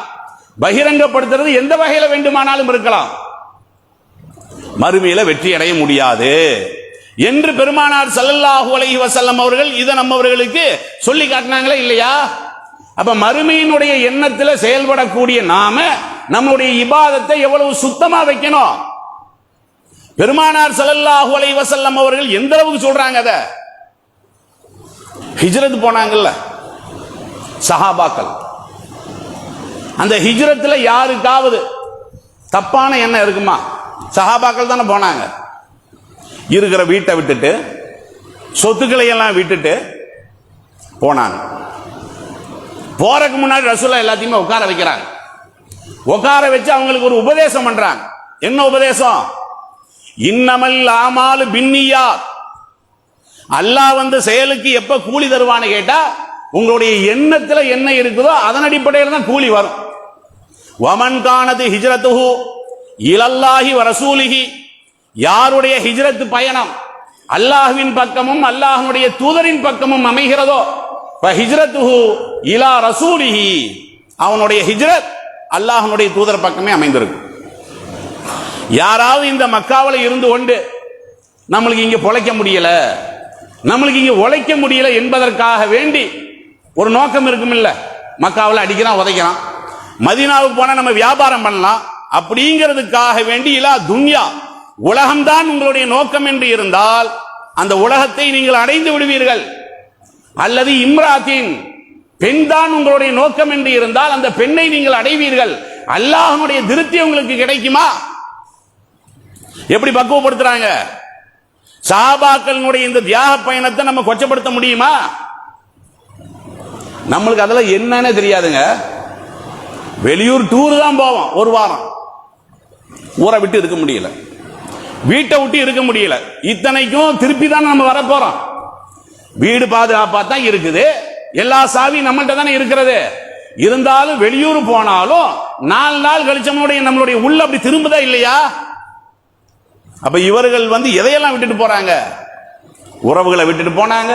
பகிரங்கப்படுத்துறது எந்த வகையில வேண்டுமானாலும் இருக்கலாம், மறுமையில வெற்றி அடைய முடியாது என்று பெருமானார் ஸல்லல்லாஹு அலைஹி வஸல்லம் அவர்கள் இதை நம்மவர்களுக்கு சொல்லி காட்டினாங்களே இல்லையா? அப்ப மறுமையினுடைய எண்ணத்தில் செயல்படக்கூடிய நாம நம்முடைய இபாதத்தை எவ்வளவு சுத்தமா வைக்கணும். பெருமானார் ஸல்லல்லாஹு அலைஹி வஸல்லம் அவர்கள் எந்த அளவுக்கு சொல்றாங்க, அத ஹிஜ்ரத் போனாங்கல்ல சஹாபாக்கள், அந்த ஹிஜ்ரத்துல யாருக்காவது தப்பான எண்ணம் இருக்குமா? சஹாபாக்கள் தானே போனாங்க, இருக்கிற வீட்டை விட்டுட்டு சொத்துக்களை எல்லாம் விட்டுட்டு போனாங்க. போறதுக்கு முன்னாடி ரசூலுல்லாஹ் எல்லாத்தையுமே உட்கார வைக்கிறாங்க. உட்கார வச்சு அவங்களுக்கு ஒரு உபதேசம் பண்றாங்க. என்ன உபதேசம்? இன்னமல் ஆமாலு பின்னியாத், அல்லாஹ் வந்து செயலுக்கு எப்ப கூலி தருவான்னு கேட்டா, உங்களுடைய எண்ணத்துல என்ன இருக்குதோ அதன் அடிப்படையில் தான் கூலி வரும். வமன் கானது ஹிஜ்ரத்துஹு இலல்லாஹி வ ரசூலிஹி, யாருடைய ஹிஜ்ரத் பயணம் அல்லாஹ்வின் பக்கமும் அல்லாஹ்வுடைய தூதரின் பக்கமும் அமைகிறதோ, ஹிஜ்ரத்துஹு இலா ரசூலிஹி, அவனுடைய ஹிஜ்ரத் அல்லாஹ்வுடைய தூதர் பக்கமே அமைந்திருக்கும். யாராவது இந்த மக்காவில் இருந்து கொண்டு நம்மளுக்கு இங்க பொழைக்க முடியல, நம்மளுக்கு இங்க உழைக்க முடியல என்பதற்காக வேண்டி ஒரு நோக்கம் இருக்கும் இல்ல, மக்காவில் அடிக்கிறான் உதைக்கிறான், மதீனாவுக்கு போனா நம்ம வியாபாரம் பண்ணலாம், அப்படிங்கிறதுக்காக வேண்டி இலா துன்யா, உலகம்தான் உங்களுடைய நோக்கம் என்று இருந்தால் அந்த உலகத்தை நீங்கள் அடைந்து விடுவீர்கள். அல்லது இம்ராத்தின், பெண் தான் உங்களுடைய நோக்கம் என்று இருந்தால் அந்த பெண்ணை நீங்கள் அடைவீர்கள். அல்லாஹ்வுடைய திருப்தி உங்களுக்கு கிடைக்குமா? எப்படி பக்குவப்படுத்துறாங்க? சஹாபாக்களுடைய இந்த தியாக பயணத்தை நம்ம கொச்சப்படுத்த முடியுமா? நம்மளுக்கு அதெல்லாம் என்னன்னு தெரியாதுங்க. வெளியூர் டூர் தான் போவோம், ஒரு வாரம் ஊரை விட்டு இருக்க முடியல, வீட்டை விட்டு இருக்க முடியல. இத்தனைக்கும் திருப்பி தான் நம்ம வர போறோம். வீடு பாதுகாப்பா தான் இருக்குது, எல்லா சாவியும் நம்மள்ட்ட தானே இருக்கிறது. இருந்தாலும் வெளியூர் போனாலும் 4 நாள் கழிச்சோடைய நம்மளுடைய உள்ள அப்படி திரும்புதா இல்லையா? அப்ப இவர்கள் எதையெல்லாம் விட்டுட்டு போறாங்க? உறவுகளை விட்டுட்டு போனாங்க,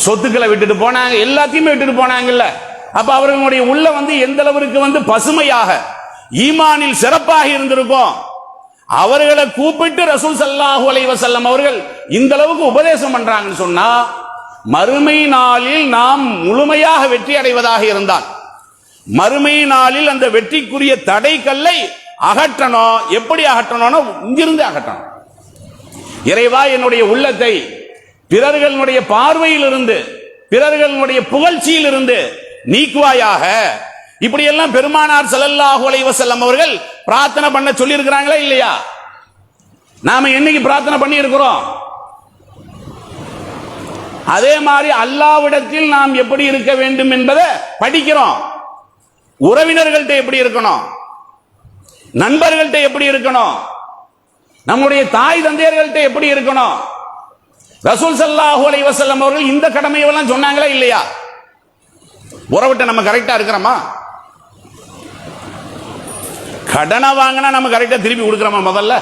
சொத்துக்களை விட்டுட்டு போனாங்க, எல்லாத்தையுமே விட்டுட்டு போனாங்கல்ல. அப்ப அவர்களுடைய உள்ள எந்த அளவிற்கு பசுமையாக ஈமானில் சிறப்பாக இருந்திருக்கும். அவர்களை கூப்பிட்டு ரசூல் ஸல்லல்லாஹு அலைஹி வஸல்லம் அவர்கள் இந்த அளவுக்கு உபதேசம் பண்றாங்கன்னு சொன்னா, மறுமை நாளில் நாம் முழுமையாக வெற்றி அடைவதாக இருந்தால், மறுமை நாளில் அந்த வெற்றிக்குரிய தடைக்கல்லை அகற்றணும். எப்படி அகற்றணும்? இங்கிருந்து அகற்றணும். இறைவா, என்னுடைய உள்ளத்தை பிறர்களுடைய பார்வையில் இருந்து, பிறர்களுடைய புகழ்ச்சியில் இருந்து நீக்குவாயாக. இப்படி எல்லாம் பெருமானார் ஸல்லல்லாஹு அலைஹி வஸல்லம் அவர்கள் பிரார்த்தனை பண்ண சொல்லி இருக்கிறாங்களா இல்லையா? நாம என்னைக்கு பிரார்த்தனை பண்ணி இருக்கிறோம்? அதே மாதிரி அல்லாஹ்விடத்தில் நாம் எப்படி இருக்க வேண்டும் என்பதை படிக்கிறோம். உறவினர்கள்ட்ட எப்படி இருக்கணும், நண்பர்கள்ட்ட எப்படி இருக்கணும், நம்முடைய தாய் தந்தையர்கள்ட்ட எப்படி இருக்கணும். ரசூல் ஸல்லல்லாஹு அலைஹி வஸல்லம் அவர்கள் இந்த கடமையெல்லாம் சொன்னாங்களா இல்லையா? உறவிட்ட நம்ம கரெக்டா இருக்கிறோமா? கடனை வாங்கினா நம்ம கரெக்டா திருப்பி கொடுக்கிறோமா? முதல்ல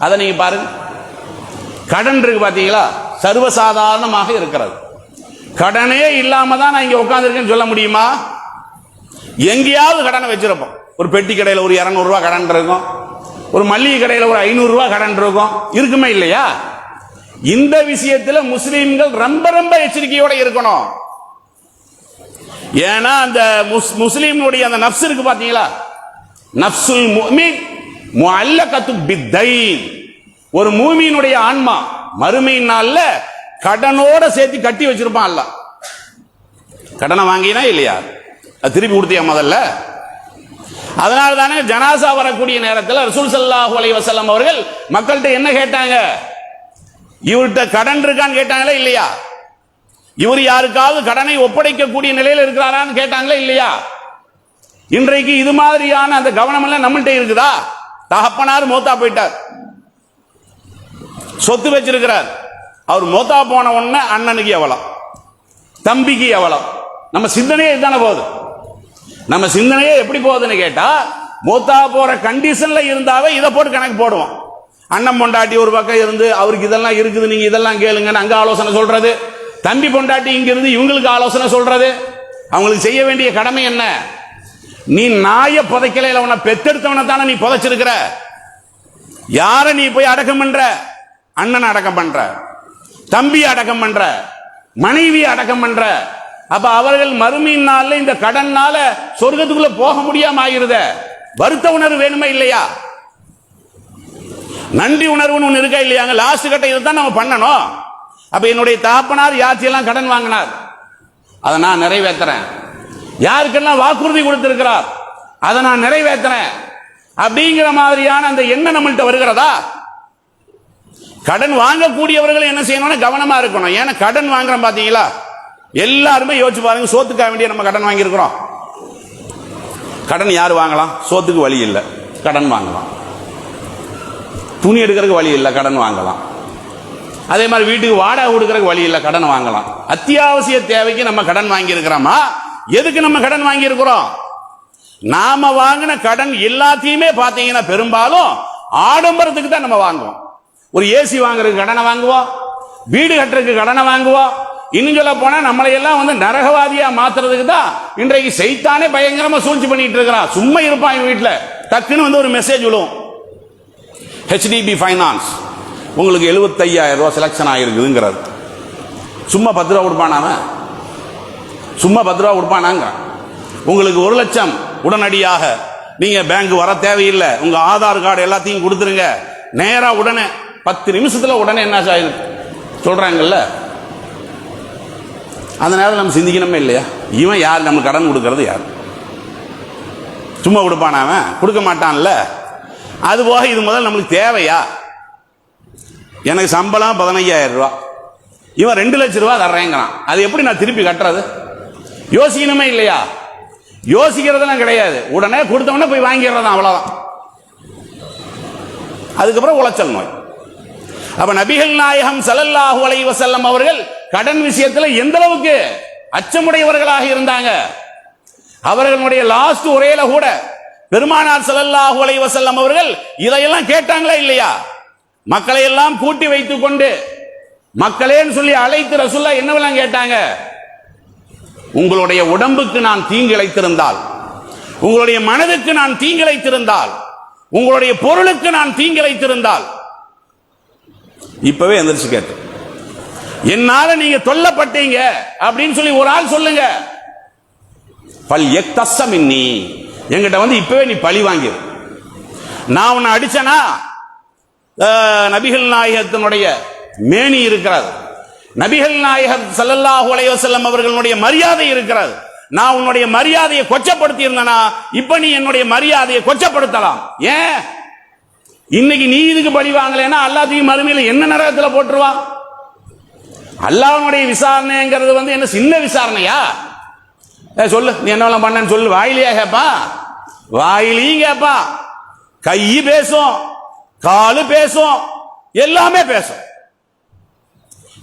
அதை நீங்க பாருங்க. கடன் இருக்கு பாத்தீங்களா, சர்வசாதாரணமாக இருக்கிறது. கடனே இல்லாம தான் நான் இங்க உட்கார்ந்துருக்கேன்னு சொல்ல முடியுமா? எங்கேயாவது கடனை வச்சிருப்போம். ஒரு பெட்டி கடையில் ஒரு 200 ரூபாய் கடன் இருக்கும், ஒரு மல்லிகை கடையில் ஒரு 500 ரூபாய் கடன் இருக்கும், இருக்குமே இல்லையா? இந்த விஷயத்தில் முஸ்லிம்கள் ரொம்ப ரொம்ப எச்சரிக்கையோட இருக்கணும். ஏன்னா அந்த முஸ்லிம்களுடைய அந்த நப்ஸ் இருக்கு பாத்தீங்களா, நப்சுல் முஃமின் முஅல்லகத்து பித்தைன். ஒரு மூமினுடைய ஆன்மா மறுமை நாள்ல கடனோட சேர்த்து கட்டி வச்சிருப்பான். அல்ல கடனை வாங்கினா இல்லையா, அது திருப்பி கொடுத்தியா முதல்ல? அதனால தானே ஜனாசா வரக்கூடிய நேரத்தில் ரசூல் ஸல்லல்லாஹு அலைஹி வஸல்லம் அவர்கள் மக்கள்கிட்ட என்ன கேட்டாங்க? இவர்கிட்ட கடன் இருக்கான்னு கேட்டாங்களா இல்லையா? இவர் யாருக்காவது கடனை ஒப்படைக்கக்கூடிய நிலையில் இருக்கிறாரான்னு கேட்டாங்களா இல்லையா? இன்றைக்கு இது மாதிரியான அந்த கவனம் எல்லாம் நம்மள்கிட்ட இருக்குதா? தகப்பனார் மௌத்தா போயிட்டார், சொத்து வச்சிருக்கிறார். அவர் மௌத்தா போன உடனே அண்ணனுக்கு எவ்வளவு, தம்பிக்கு எவ்வளவு, நம்ம சிந்தனையே இதுதானே போகுது. நம்ம சிந்தனையே எப்படி போகுதுன்னு கேட்டா, மௌத்தா போற கண்டிஷன்ல இருந்தாவே இதை போட்டு கணக்கு போடுவோம். அண்ணன் பொண்டாட்டி ஒரு பக்கம் இருந்து அவருக்கு இதெல்லாம் இருக்குது, நீங்க இதெல்லாம் கேளுங்கன்னு அங்க ஆலோசனை சொல்றது, தம்பி பொண்டாட்டி இங்க இருந்து இவங்களுக்கு ஆலோசனை சொல்றது. அவங்களுக்கு செய்ய வேண்டிய கடமை என்ன? நீ நாய புதைக்கல, உன்னை பெத்தெடுத்தவனை தானே நீ புதைச்சிருக்கிற. யார நீ போய் அடக்கம் பண்ற? அண்ணன் அடக்கம் பண்ற, தம்பி அடக்கம் பண்ற, மனைவி அடக்கம் பண்ற. அப்ப அவர்கள் மறுமையின் நாள்ல இந்த கடன்னால சொர்க்கத்துக்குள்ள போக முடியாம ஆயிருத. வருத்த உணர்வு வேணுமா இல்லையா? நன்றி உணர்வுன்னு ஒண்ணு இருக்கா இல்லையாங்க? லாஸ்ட் கட்ட இதை தான் நம்ம பண்ணணும். அப்ப என்னுடைய தகப்பனார் யார்ச்சியெல்லாம் கடன் வாங்கினார், அதை நான் நிறைவேற்றுறேன். யாருக்கெல்லாம் வாக்குறுதி கொடுத்திருக்கிறார், அதை நான் நிறைவேற்றுறேன். அப்படிங்கிற மாதிரியான அந்த எண்ணம் நம்மள்கிட்ட வருகிறதா? கடன் வாங்கக்கூடியவர்கள் என்ன செய்யணும்னு கவனமா இருக்கணும். ஏன்னா கடன் வாங்குறோம் பாத்தீங்களா, எல்லாருமே யோசிச்சு பாருங்க. சோத்துக்காக வேண்டிய நம்ம கடன் வாங்கி இருக்கிறோம். கடன் யார் வாங்கலாம்? சோத்துக்கு வழி இல்லை, கடன் வாங்கலாம். துணி எடுக்கிறதுக்கு வழி இல்லை, கடன் வாங்கலாம். அதே மாதிரி வீட்டுக்கு வாடகை கொடுக்கறதுக்கு வழி இல்லை, கடன் வாங்கலாம். அத்தியாவசிய தேவைக்கு நம்ம கடன் வாங்கி இருக்கிறோமா? எதுக்கு நம்ம கடன் வாங்கி இருக்கிறோம்? நாம வாங்கின கடன் எல்லாத்தையுமே பாத்தீங்கன்னா பெரும்பாலும் ஆடம்பரத்துக்கு தான் நம்ம வாங்குவோம். ஒரு ஏசி வாங்குறதுக்கு கடனை வாங்குவோம், வீடு கட்டுறதுக்கு கடனை வாங்குவோம். இன்னும் சொல்ல போனா நம்மளை எல்லாம் நரகவாதியா மாத்துறதுக்கு தான் இன்றைக்கு சைத்தானே பயங்கரமா சூழ்ச்சி பண்ணிட்டு இருக்கிறான். சும்மா இருப்பான் வீட்டுல, டக்குன்னு ஒரு மெசேஜ் விழுவும், HDB ஃபைனான்ஸ் உங்களுக்கு 75,000 ரூபாய் செலக்ஷன் ஆகிருக்குதுங்கிறார். சும்மா 10 ரூபா கொடுப்பானாம, சும்மா 10 ரூபா கொடுப்பானாங்க. உங்களுக்கு 1 லட்சம் உடனடியாக நீங்க பேங்க் வர தேவையில்லை, உங்க ஆதார் கார்டு எல்லாத்தையும் கொடுத்துருங்க, நேரா உடனே 10 நிமிஷத்துல உடனே என்ன சொல்றாங்கல்ல. அந்த நேரம் நம்ம சிந்திக்கணுமே இல்லையா, இவன் யார் நம்ம கடன் கொடுக்கறது யார்? சும்மா கொடுப்பான? அவன் கொடுக்க மாட்டான்ல. அது போக இது முதல் நம்மளுக்கு தேவையா? எனக்கு சம்பளம் 15,000 ரூபா, இவன் 2 லட்சம் ரூபா தர்றேங்கிறான், அது எப்படி நான் திருப்பி கட்டுறது? யோசிக்கணுமே இல்லையா? யோசிக்கிறதெல்லாம் கிடையாது, உடனே கொடுத்தவொடனே போய் வாங்கிடுறதான், அவ்வளவுதான். அதுக்கப்புறம் உளைச்சல் நோய். அப்ப நபிகள் நாயகம் ஸல்லல்லாஹு அலைஹி வஸல்லம் அவர்கள் கடன் விஷயத்தில் எந்த அளவுக்கு அச்சமுடையவர்களாக இருந்தாங்க. அவர்களுடைய லாஸ்ட் உரையில கூட பெருமானார் ஸல்லல்லாஹு அலைஹி வஸல்லம் அவர்கள் இதையெல்லாம் கேட்டாங்களா இல்லையா? மக்களை எல்லாம் கூட்டி வைத்துக் கொண்டு மக்களேன்னு சொல்லி அழைத்து ரசூலுல்லாஹ் என்னவெல்லாம் கேட்டாங்க? உங்களுடைய உடம்புக்கு நான் தீங்கிழைத்திருந்தால், உங்களுடைய மனதுக்கு நான் தீங்கிழைத்திருந்தால், உங்களுடைய பொருளுக்கு நான் தீங்கிழைத்திருந்தால், இப்பவே எந்திரிச்சு கேட்டு, என்னால நீங்க தொல்லப்பட்டீங்க அப்படின்னு சொல்லி ஒரு ஆள் சொல்லுங்க. பல் எக்தஸ்ஸமின்னி, என்கிட்ட வந்து இப்பவே நீ பழி வாங்கிரு. நான் உன்னை அடிச்சனா, நபிகள் நாயகத்தினுடைய மேனி இருக்கிறது, நபிகள் நாயகம் ஸல்லல்லாஹு அலைஹி வஸல்லம் அவர்களுடைய மரியாதை இருக்கிறது, நான் உன்னுடைய மரியாதையை கொச்சப்படுத்தி இருந்தனா இப்ப நீ என்னுடைய மரியாதையை கொச்சப்படுத்தலாம். ஏன் இன்னைக்கு நீ இதுக்கு பழி வாங்கலைன்னா அல்லாஹ்வுக்கு மறுமையில என்ன நரகத்தில் போட்டுருவான்? அல்லாஹ்வுடைய விசாரணைங்கிறது வந்து என்ன சின்ன விசாரணையா? சொல்லு நீ என்ன பண்ணன்னு சொல்லு. வாயிலையா கேட்பான்? வாயிலையும் கேட்பான், கை பேசும், காலு பேசும், எல்லாமே பேசும்,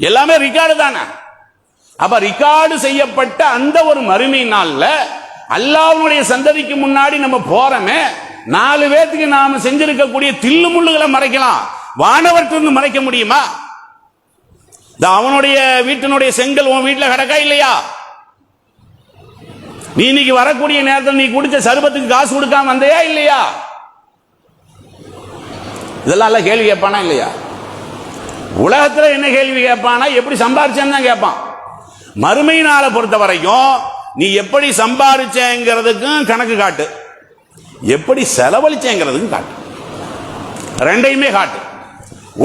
எல்லாமே ரிகார்டு தானே. அப்ப ரிகார்டு செய்யப்பட்ட அந்த ஒரு மறுமை நாள்ல அல்லாஹ்வுடைய சந்ததிக்கு முன்னாடி நம்ம போறோமே, 4 பேத்துக்கு நாம செஞ்சிருக்கக்கூடிய தில்லு முள்ளுகளை மறைக்கலாம், வானவர்கிட்ட மறைக்க முடியுமா? அவனுடைய வீட்டினுடைய செங்கல் உன் வீட்டில் கிடக்கா இல்லையா? நீ இன்னைக்கு வரக்கூடிய நேரத்தில் நீ குடிச்ச சர்பத்துக்கு காசு கொடுக்காம வந்தையா இல்லையா? இதெல்லாம் கேள்வி கேட்பானா இல்லையா? உலகத்தில் என்ன கேள்வி கேட்பானா, எப்படி சம்பாரிச்சேன்னு தான் கேட்பான். மறுமை நாளை பொறுத்த வரைக்கும் நீ எப்படி சம்பாரிச்சேங்கிறதுக்கும் கணக்கு காட்டு, எப்படி செலவழிச்சேங்கிறதுக்கும் காட்டு, ரெண்டையுமே காட்டு.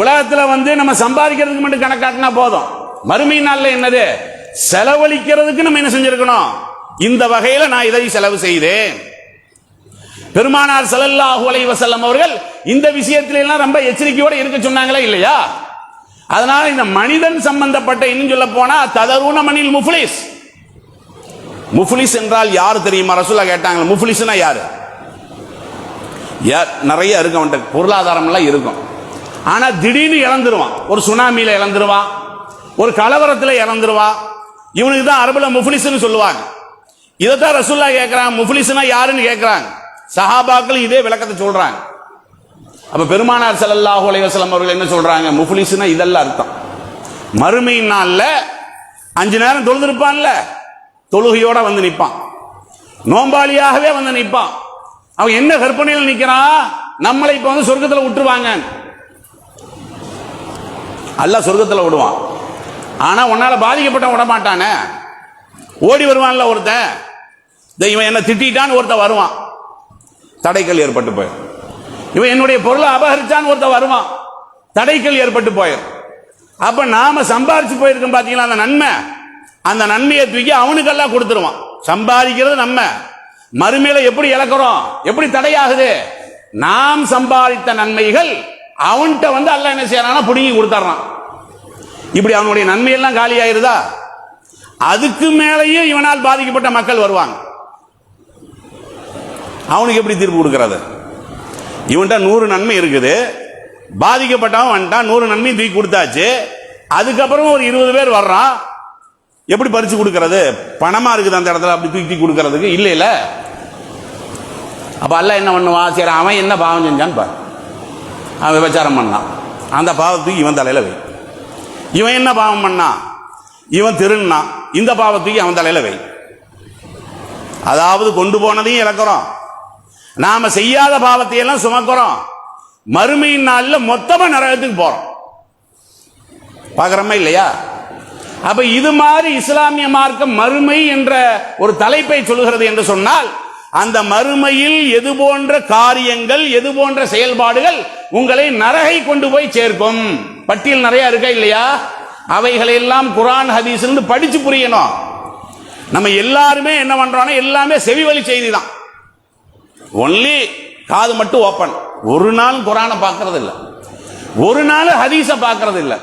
உலகத்தில் வந்து நம்ம சம்பாதிக்கிறதுக்கு மட்டும் கணக்கு காட்டினா போதும். மறுமை நாளில் என்னது, செலவழிக்கிறதுக்கு நம்ம என்ன செஞ்சிருக்கணும்? இந்த வகையில் நான் இதை செலவு செய்தேன். பெருமானார் ஸல்லல்லாஹு அலைஹி வஸல்லம் அவர்கள் இந்த விஷயத்துல எல்லாம் ரொம்ப எச்சரிக்கையோட இருக்க சொன்னாங்களா இல்லையா? அதனால இந்த மனிதன் சம்பந்தப்பட்ட இன்னும் சொல்ல போனா ததரூன மனில் முஃப்லிஸ். முஃப்லிஸ் என்றால் யாரு தெரியுமா? ரசூலுல்லாஹ் கேட்டாங்க, முஃப்லிஸ்னா யாரு? நிறைய இருக்கும், அவன்கிட்ட பொருளாதாரம் எல்லாம் இருக்கும், ஆனா திடீர்னு இழந்துருவான். ஒரு சுனாமியில இழந்துருவான், ஒரு கலவரத்தில் இழந்துருவான். இவனுக்கு தான் அரபுல முஃப்லிஸ்னு சொல்லுவாங்க. இதைத்தான் ரசூலுல்லாஹ் கேட்கிறாங்க, முஃப்லிஸ்னா யாருன்னு கேட்கிறாங்க. சஹாபாக்கள் இதே விளக்கத்தை சொல்றாங்க. அப்ப பெருமானார் ஸல்லல்லாஹு அலைஹி வஸல்லம் அவர்கள் என்ன சொல்றாங்க? முஃப்லிஸ்னா இதெல்லாம் அர்த்தம். மறுமை நாள்ல 5 நேரம் தொழுதிருப்பான்ல, தொழுகையோட வந்து நிற்பான், நோம்பாளியாகவே வந்து நிற்பான். அவன் என்ன கற்பனையில் நிற்கிறான்? நம்மளை இப்ப வந்து சொர்க்கத்தில் விட்டுருவாங்க, அல்லாஹ் சொர்க்கத்தில் விடுவான். ஆனா உன்னால பாதிக்கப்பட்ட விட மாட்டானே, ஓடி வருவான்ல ஒருத்தன், இவன் என்ன திட்டான்னு ஒருத்தன் வருவான், தடைக்கல் ஏற்பட்டு போயிடும். இவன் என்னுடைய பொருளை அபகரிச்சான்னு ஒருத்தன் வருவான், தடைக்கல் ஏற்பட்டு போயிடும். அப்ப நாம சம்பாரிச்சு போயிருக்கோம் பாத்தீங்களா, அந்த நன்மை, அந்த நன்மையை தூக்கி அவனுக்கெல்லாம் கொடுத்துருவான். சம்பாதிக்கிறது நம்ம, மறுமையில எப்படி இழக்கிறோம், எப்படி தடையாகுது? நாம் சம்பாதித்த நன்மைகள் அவன்கிட்ட வந்து அல்லாஹ் என்ன செய்யறானா, புடுங்கி கொடுத்துறான். இப்படி அவனுடைய நன்மையெல்லாம் காலி ஆயிருதா? அதுக்கு மேலேயும் இவனால் பாதிக்கப்பட்ட மக்கள் வருவாங்க. அவனுக்கு எப்படி தீர்ப்பு கொடுக்கிறது? இவன்கிட்ட 100 நன்மை இருக்குது, பாதிக்கப்பட்டவன் வந்துட்டான், 100 நன்மை தூக்கி கொடுத்தாச்சு. அதுக்கப்புறம் ஒரு 20 பேர் வர்றான், எப்படி பறிச்சு கொடுக்கிறது? பணமா இருக்குது அந்த இடத்துல, அப்படி தூக்கி கொடுக்கறதுக்கு இல்ல இல்ல. அப்ப அல்லாஹ் என்ன பண்ணுவான்? சரி, அவன் என்ன பாவம் செஞ்சான்னு பாரு. அவன் விபச்சாரம் பண்ணான், அந்த பாவத்துக்கு இவன் தலையில வை. இவன் என்ன பாவம் பண்ணான்? இவன் திருண்ணான், இந்த பாவத்துக்கு அவன் தலையில வை. அதாவது கொண்டு போனதையும் இழக்கிறோம், நாம செய்யாத பாவத்தை எல்லாம் சுமக்கிறோம். மறுமையின் நாள்ல மொத்தமா நரகத்துக்கு போறோம். பாக்குறோமா இல்லையா? அப்ப இது மாதிரி இஸ்லாமிய மார்க்கம் மறுமை என்ற ஒரு தலைப்பை சொல்லுகிறது என்று சொன்னால், அந்த மறுமையில் எது போன்ற காரியங்கள், எது போன்ற செயல்பாடுகள் உங்களை நரகை கொண்டு போய் சேர்க்கும். பட்டியல் நிறைய இருக்கா இல்லையா? அவைகளை எல்லாம் குர்ஆன் ஹதீஸ் இருந்து படிச்சு புரியணும். நம்ம எல்லாருமே என்ன பண்றோம்னா எல்லாமே செவிவழி செய்தி தான். ஒன்லி காது மட்டும் ஓப்பன். ஒரு நாள் குர்ஆனை பார்க்கறது இல்லை, ஒரு நாள் ஹதீஸை பார்க்கறது இல்லை.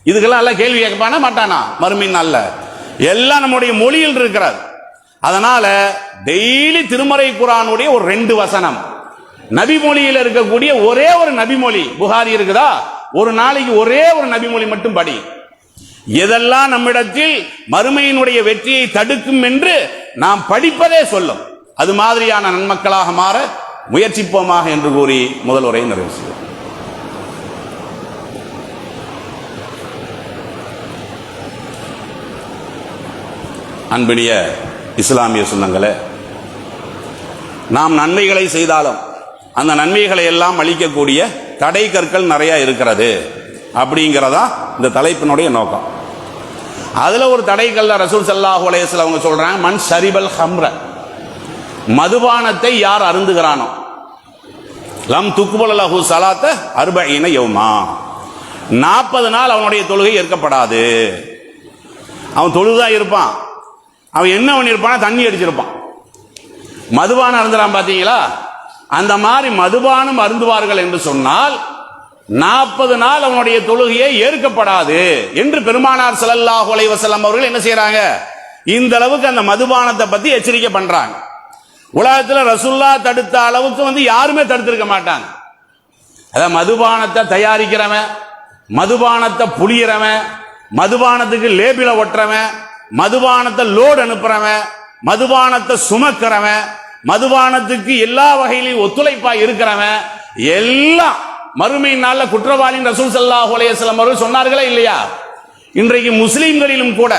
இதுக்கெல்லாம் எல்லாம் கேள்வி கேட்பானா மாட்டானா? மறுமை நாள்ல எல்லாம் நம்முடைய மொழியில் இருக்கிறது. அதனால டெய்லி திருமறை குர்ஆனுடைய ஒரு 2 வசனம், நபி மொழியில் இருக்கக்கூடிய ஒரே ஒரு நபி மொழி புகாரி இருக்குதா, ஒரு நாளைக்கு ஒரே ஒரு நபி மொழி மட்டும் படி. எதெல்லாம் நம்மிடத்தில் மறுமையினுடைய வெற்றியை தடுக்கும் என்று நாம் படிப்பதே சொல்லும். அது மாதிரியான நன்மக்களாக மாற முயற்சிப்போமாக என்று கூறி முதல் உரையை நிறைவு செய்வோம். அன்பினிய இஸ்லாமிய சொந்தங்களே, நாம் நன்மைகளை செய்தாலும் அந்த நன்மைகளை எல்லாம் அளிக்கக்கூடிய தடை கற்கள் நிறைய இருக்கிறது அப்படிங்கிறதா இந்த தலைப்பினுடைய நோக்கம். அதுல ஒரு தடைகள்ல ரசூல் ஸல்லல்லாஹு அலைஹி வஸல்லம் அவங்க சொல்றாங்க, மன் ஷரிபல் ஹம்ர, மதுபானத்தை யார் அருந்துகிறானோ, லம் துக்பல் லஹு ஸலாத்த 40 யௌமா, 40 நாள் அவனுடைய தொழுகை ஏற்கப்படாது. அவன் தொழுதான் இருப்பான், அவன் என்ன பண்ணிருப்பான், தண்ணி அடிச்சிருப்பான். மதுபானம் அருந்துறான் பாத்தீங்களா? அந்த மாதிரி மதுபானம் அருந்துவார்கள் என்று சொன்னால் 40 நாள் அவனுடைய தொழுகையை ஏற்கப்படாது என்று பெருமானார் ஸல்லல்லாஹு அலைஹி வஸல்லம் அவர்கள் என்ன செய்யறாங்க, இந்த அளவுக்கு அந்த மதுபானத்தை பத்தி எச்சரிக்கை பண்றாங்க. உலகத்துல ரசூலுல்லாஹ் தடுத்த அளவுக்கு யாருமே தடுத்திருக்க மாட்டாங்க. அதான் மதுபானத்தை தயாரிக்கிறவன், மதுபானத்தை புளியறவன், மதுபானத்துக்கு லேபிள ஒட்டுறவன், மதுபானத்தை லோடு அனுப்புறவன், மதுபானத்தை சுமக்கிறவன், மதுபானத்துக்கு எல்லா வகையிலும் ஒத்துழைப்பா இருக்கிறவன் எல்லாம் மறுமை நாள்ல குற்றவாளியின் ரசூல் ஸல்லல்லாஹு அலைஹி வஸல்லம் அவர்கள் சொன்னார்களா இல்லையா? இன்றைக்கு முஸ்லிம்களிலும் கூட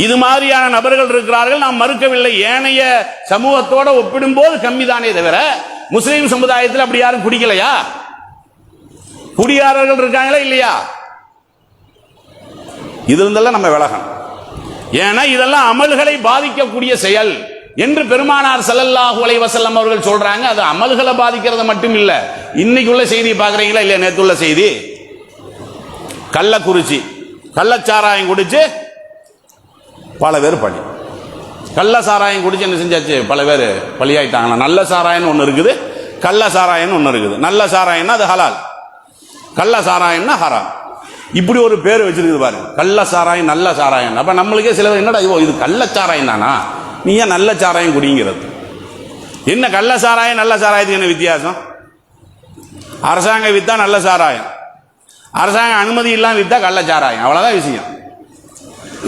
இது மாதிரியான நபர்கள் இருக்கிறார்கள், நாம் மறுக்கவில்லை. ஏனைய சமூகத்தோட ஒப்பிடும்போது கம்மிதானே தவிர முஸ்லிம் சமுதாயத்தில் அப்படி யாரும் குடிக்கலையா? குடியாரர்கள் இருக்காங்களா இல்லையா? இது இருந்தெல்லாம் நம்ம விலகணும். ஏன்னா இதெல்லாம் அமல்களை பாதிக்கக்கூடிய செயல் என்று பெருமானார் ஸல்லல்லாஹு அலைஹி வஸல்லம் அவர்கள் சொல்றாங்க. அது அமல்களை பாதிக்கிறது மட்டும் இல்ல. இன்னைக்கு உள்ள செய்தி பாக்குறீங்களா இல்லையா? நேற்று உள்ள செய்தி, கள்ளக்குறிச்சி கள்ளச்சாராயம் குடிச்சு பல பேர் பலி. கள்ள சாராயம் குடிச்சு என்ன செஞ்சாச்சு, பல பேர் பலியாயிட்டாங்களா? நல்ல சாராயம் ஒன்று இருக்குது, கள்ள சாராயம் ஒன்று இருக்குது. நல்ல சாராயம்னா அது ஹலால், கள்ள சாராயம்னா ஹராம். இப்படி ஒரு பேர் வச்சிருக்குது பாருங்க, கள்ள சாராயம் நல்ல சாராயம். அப்ப நம்மளுக்கே சில பேர் என்னடா இது கள்ள சாராயம் தானா, நீ ஏன் நல்ல சாராயம் குடிங்கிறது? என்ன கள்ள சாராயம் நல்ல சாராயத்துக்கு என்ன வித்தியாசம்? அரசாங்கம் வித்தா நல்ல சாராயம், அரசாங்கம் அனுமதி இல்லாம வித்தா கள்ள சாராயம், அவ்வளவுதான் விஷயம்.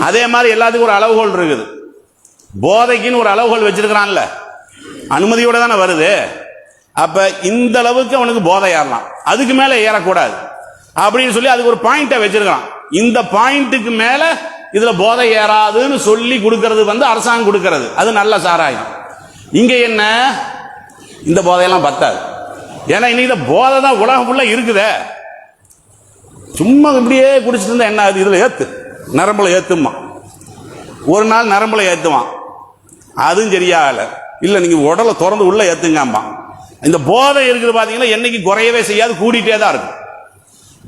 அதே மாதிரி எல்லாத்துக்கும் ஒரு அளவுகோல் இருக்குது. போதைக்குன்னு ஒரு அளவுகோல் வச்சிருக்கிறான்ல, அனுமதியோட தானே வருது. அப்ப இந்த அளவுக்கு அவனுக்கு போதை ஏறலாம், அதுக்கு மேல ஏறக்கூடாது அப்படின்னு சொல்லி அதுக்கு ஒரு பாயிண்ட வச்சிருக்கான். இந்த பாயிண்ட்டுக்கு மேல இதுல போதை ஏறாதுன்னு சொல்லி கொடுக்கிறது அரசாங்கம் கொடுக்கிறது, அது நல்ல சாராயம். இங்க என்ன, இந்த போதையெல்லாம் பத்தாது. ஏன்னா இன்னைக்கு போதை தான் உலகம் ஃபுல்லா இருக்குதே. சும்மா இப்படியே குடிச்சிட்டு இருந்தா என்ன ஆகுது, இதுல ஏத்து நரம்புல ஏத்துமா, ஒரு நாள் நரம்புல ஏத்துவான், அதுவும் சரியாகல. இல்ல நீங்க உடலை திறந்து உள்ள ஏத்துங்கம்மா. இந்த போதை இருக்குது பாத்தீங்கன்னா என்னைக்கு குறையவே செய்யாது, கூடிட்டே தான் இருக்கும்.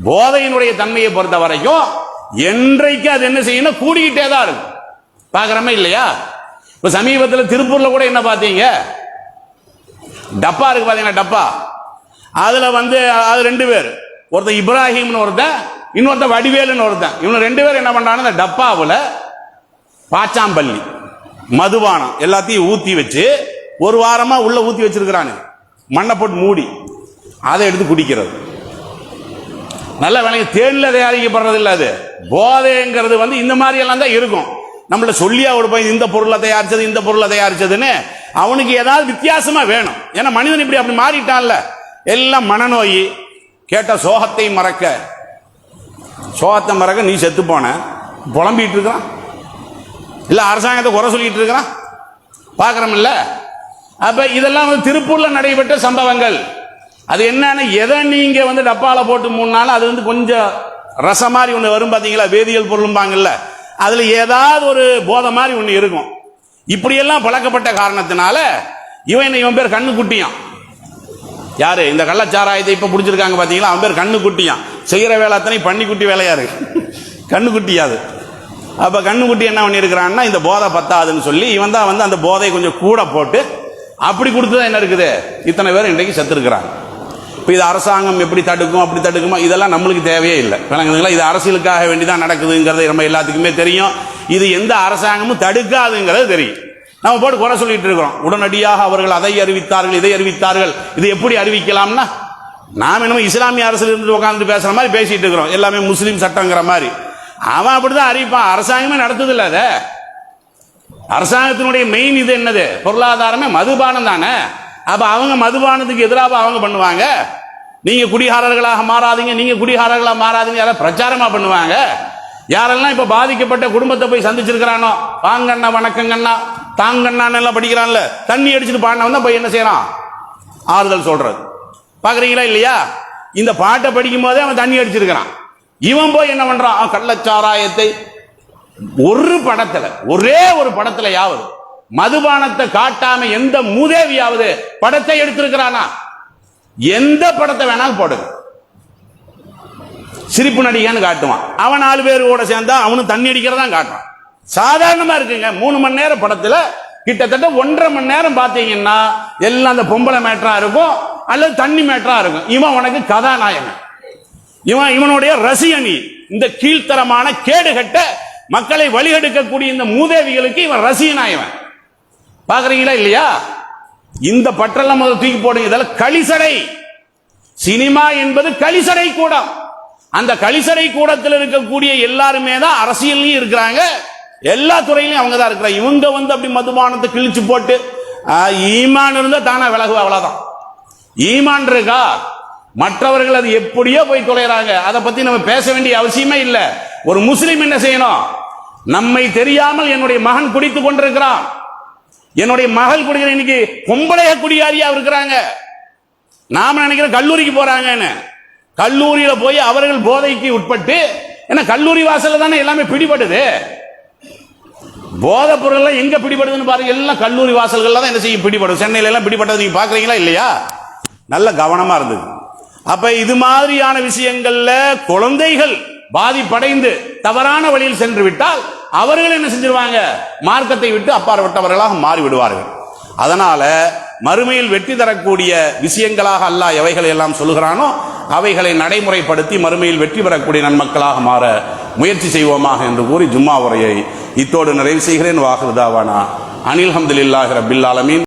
போதையினுடைய தன்மையை பொறுத்த வரைக்கும் என்றைக்கு அது என்ன செய்யணும், கூடிக்கிட்டே தான் இருக்கும். பாக்குறமே இல்லையா? இப்ப சமீபத்தில் திருப்பூர்ல கூட என்ன பாத்தீங்க, டப்பா இருக்கு பாத்தீங்கன்னா, டப்பா அதுல அது 2 பேர், ஒருத்தன் இப்ராஹிம்னு ஒருத்தன், இன்னொருத்தன் வடிவேலுன்னு ஒருத்தன். இவங்க 2 பேர் என்ன பண்றாங்க, இந்த டப்பாவில் பாச்சாம்பள்ளி மதுபானம் எல்லாத்தையும் ஊத்தி வச்சு ஒரு வாரமா உள்ள ஊத்தி வச்சிருக்கிறானு, மண்ணை போட்டு மூடி அதை எடுத்து குடிக்கிறது. நல்ல வேலைங்க, தேன்ல தயாரிக்கப்படுறது இல்ல. அது போதைங்கிறது இந்த மாதிரி எல்லாம் தான் இருக்கும். நம்மள சொல்லியா கொடுப்போம், இந்த பொருளை தயாரிச்சது இந்த பொருளை தயாரிச்சதுன்னு. அவனுக்கு ஏதாவது வித்தியாசமா வேணும். ஏன்னா மனிதன் அப்படி மாறிட்டான்ல. எல்லாம் மனநோய், கேட்ட சோகத்தை மறக்க, சோகத்தை மறக்க நீ செத்து போன புலம்பிட்டு இருக்கிறான், இல்ல அரசாங்கத்தை குறை சொல்லிட்டு இருக்கிறான், பாக்குறோம் இல்ல. அப்ப இதெல்லாம் திருப்பூர்ல நடைபெற்ற சம்பவங்கள். அது என்னன்னு, எதை நீங்க டப்பால போட்டு 3 நாள் அது கொஞ்சம் ரச மாதிரி ஒண்ணு வரும் பாத்தீங்களா, வேதியியல் பொருளும்பாங்கல்ல, அதுல ஏதாவது ஒரு போதை மாதிரி ஒண்ணு இருக்கும். இப்படியெல்லாம் பழக்கப்பட்ட காரணத்தினால இவன் பேர் கண்ணு குட்டியான். யாரு இந்த கள்ளச்சாராயத்தை இப்ப பிடிச்சிருக்காங்க பாத்தீங்களா, அவன் பேர் கண்ணு குட்டியான். செய்யற வேலை அத்தனை பன்னிக்குட்டி வேலையா இருக்கு, கண்ணு குட்டியாது. அப்ப கண்ணுக்குட்டி என்ன பண்ணிருக்கிறான்னா, இந்த போதை பத்தாதுன்னு சொல்லி இவன் தான் வந்து அந்த போதையை கொஞ்சம் கூட போட்டு அப்படி கொடுத்துதான் என்ன இருக்குது, இத்தனை பேர் இன்றைக்கு செத்து இருக்கிறாங்க. இப்போ இது அரசாங்கம் எப்படி தடுக்கும் அப்படி தடுக்குமா, இதெல்லாம் நம்மளுக்கு தேவையே இல்லை. விளங்குதுங்களா? இது அரசியலுக்காக வேண்டிதான் நடக்குதுங்கிறது நம்ம எல்லாத்துக்குமே தெரியும். இது எந்த அரசாங்கமும் தடுக்காதுங்கிறது தெரியும். நம்ம போட்டு குறை சொல்லிட்டு இருக்கிறோம். உடனடியாக அவர்கள் அதை அறிவித்தார்கள் இதை அறிவித்தார்கள். இது எப்படி அறிவிக்கலாம்னா, நாம் என்னமோ இஸ்லாமிய அரசில் இருந்து உட்கார்ந்து பேசுற மாதிரி பேசிட்டு இருக்கிறோம், எல்லாமே முஸ்லீம் சட்டங்கிற மாதிரி. அவன் அப்படிதான் அறிவிப்பான், அரசாங்கமே நடத்துது இல்ல. அதை அரசாங்கத்தினுடைய மெயின் இது என்னது, பொருளாதாரமே மதுபானம் தானே. அப்ப அவங்க மதுபானத்துக்கு எதிராக அவங்க பண்ணுவாங்க, நீங்க குடிகாரர்களாக மாறாதீங்க, நீங்க குடிகாரர்களாக மாறாதீங்க, யாராவது பிரச்சாரமா பண்ணுவாங்க. யாரெல்லாம் இப்ப பாதிக்கப்பட்ட குடும்பத்தை போய் சந்திச்சிருக்கிறானோ, வாங்கண்ணா வணக்கங்கண்ணா தாங்கண்ணான்னு எல்லாம் படிக்கிறான்ல, தண்ணி அடிச்சுட்டு பாடினவன் தான் போய் என்ன செய்யறான், ஆறுதல் சொல்றது. பாக்குறீங்களா இல்லையா? இந்த பாட்டை படிக்கும் போதே அவன் தண்ணி அடிச்சிருக்கிறான். இவன் போய் என்ன பண்றான், கள்ளச்சாராயத்தை ஒரு படத்துல, ஒரே ஒரு படத்துலயாவது மதுபானத்தை காட்டாம எந்த மூதேவியாவது படத்தை எடுத்திருக்கிறானா? எந்த படத்தை வேணாலும் போடுங்க, சிரிப்பு நடிகன்னு காட்டுவான். அவன் 4 பேர் கூட சேர்ந்தா அவனும் தண்ணி அடிக்கிறதா காட்டுவான். சாதாரணமா இருக்குங்க. 3 மணி நேரம் படத்துல கிட்டத்தட்ட 1.5 மணி நேரம் பாத்தீங்கன்னா எல்லாம் அந்த பொம்பளை மேட்டரா இருக்கும் அல்லது தண்ணி மேட்டரா இருக்கும். இவன் உனக்கு கதாநாயகன், இவனுடைய ரசிகனி. இந்த கீழ்த்தரமான கேடுகட்ட மக்களை வழிகெடுக்கக்கூடிய இந்த மூதேவிகளுக்கு இவன் ரசிகனாயவன். பாக்குறீங்களா இல்லையா? இந்த பற்றெல்லாம் முதல்ல தூக்கி போடுங்க. இதெல்லாம் களிசடை. சினிமா என்பது களிசடை கூடம். அந்த களிசடை கூடத்தில் இருக்கக்கூடிய எல்லாருமே தான் அரசியலையும் இருக்கிறாங்க, எல்லா துறையிலையும் அவங்க தான் இருக்கிறாங்க. இவங்க வந்து அப்படி மதுபானத்தை கிழிச்சு போட்டு ஈமான் இருந்தா தானா விலகு, அவ்வளவுதான். ஈமான் இருக்கா, மற்றவர்கள் அது எப்படியோ போய் தொலைறாங்க, அதை பத்தி நம்ம பேச வேண்டிய அவசியமே இல்லை. ஒரு முஸ்லிம் என்ன செய்யணும், நம்மை தெரியாமல் என்னுடைய மகன் குடித்துக் கொண்டிருக்கிறான், என்னுடைய மகள் குடிக்கிற, இன்னைக்கு பொம்பளைய குடியாரியா இருக்கிறாங்க. நாம நினைக்கிற கல்லூரிக்கு போறாங்கன்னு, கல்லூரியில போய் அவர்கள் போதைக்கு உட்பட்டு, ஏன்னா கல்லூரி வாசல்ல தானே எல்லாமே பிடிபடுது. போதை பொருள் எங்க பிடிபடுதுன்னு பாருங்க, எல்லாம் கல்லூரி வாசல்கள் தான் என்ன செய்யும் பிடிபடும். சென்னையில எல்லாம் பிடிபட்டது நீங்க பாக்குறீங்களா இல்லையா? நல்ல கவனமா இருந்தது. அப்ப இது மாதிரியான விஷயங்கள்ல குழந்தைகள் பாதிப்படைந்து தவறான வழியில் சென்று விட்டால் அவர்கள் என்ன செஞ்சிருவாங்க, மார்க்கத்தை விட்டு அப்பாற்பட்டவர்களாக மாறி விடுவார்கள். அதனால மறுமையில் வெற்றி தரக்கூடிய விஷயங்களாக அல்லாஹ் எவைகளை எல்லாம் சொல்லுகிறானோ அவைகளை நடைமுறைப்படுத்தி மறுமையில் வெற்றி பெறக்கூடிய நன்மக்களாக மாற முயற்சி செய்வோமாக என்று கூறி ஜும்மா உரையை இத்தோடு நிறைவு செய்கிறேன். வாஹிரு தாவானா அனில் ஹம்துலில்லாஹி ரப்பில் ஆலமீன்.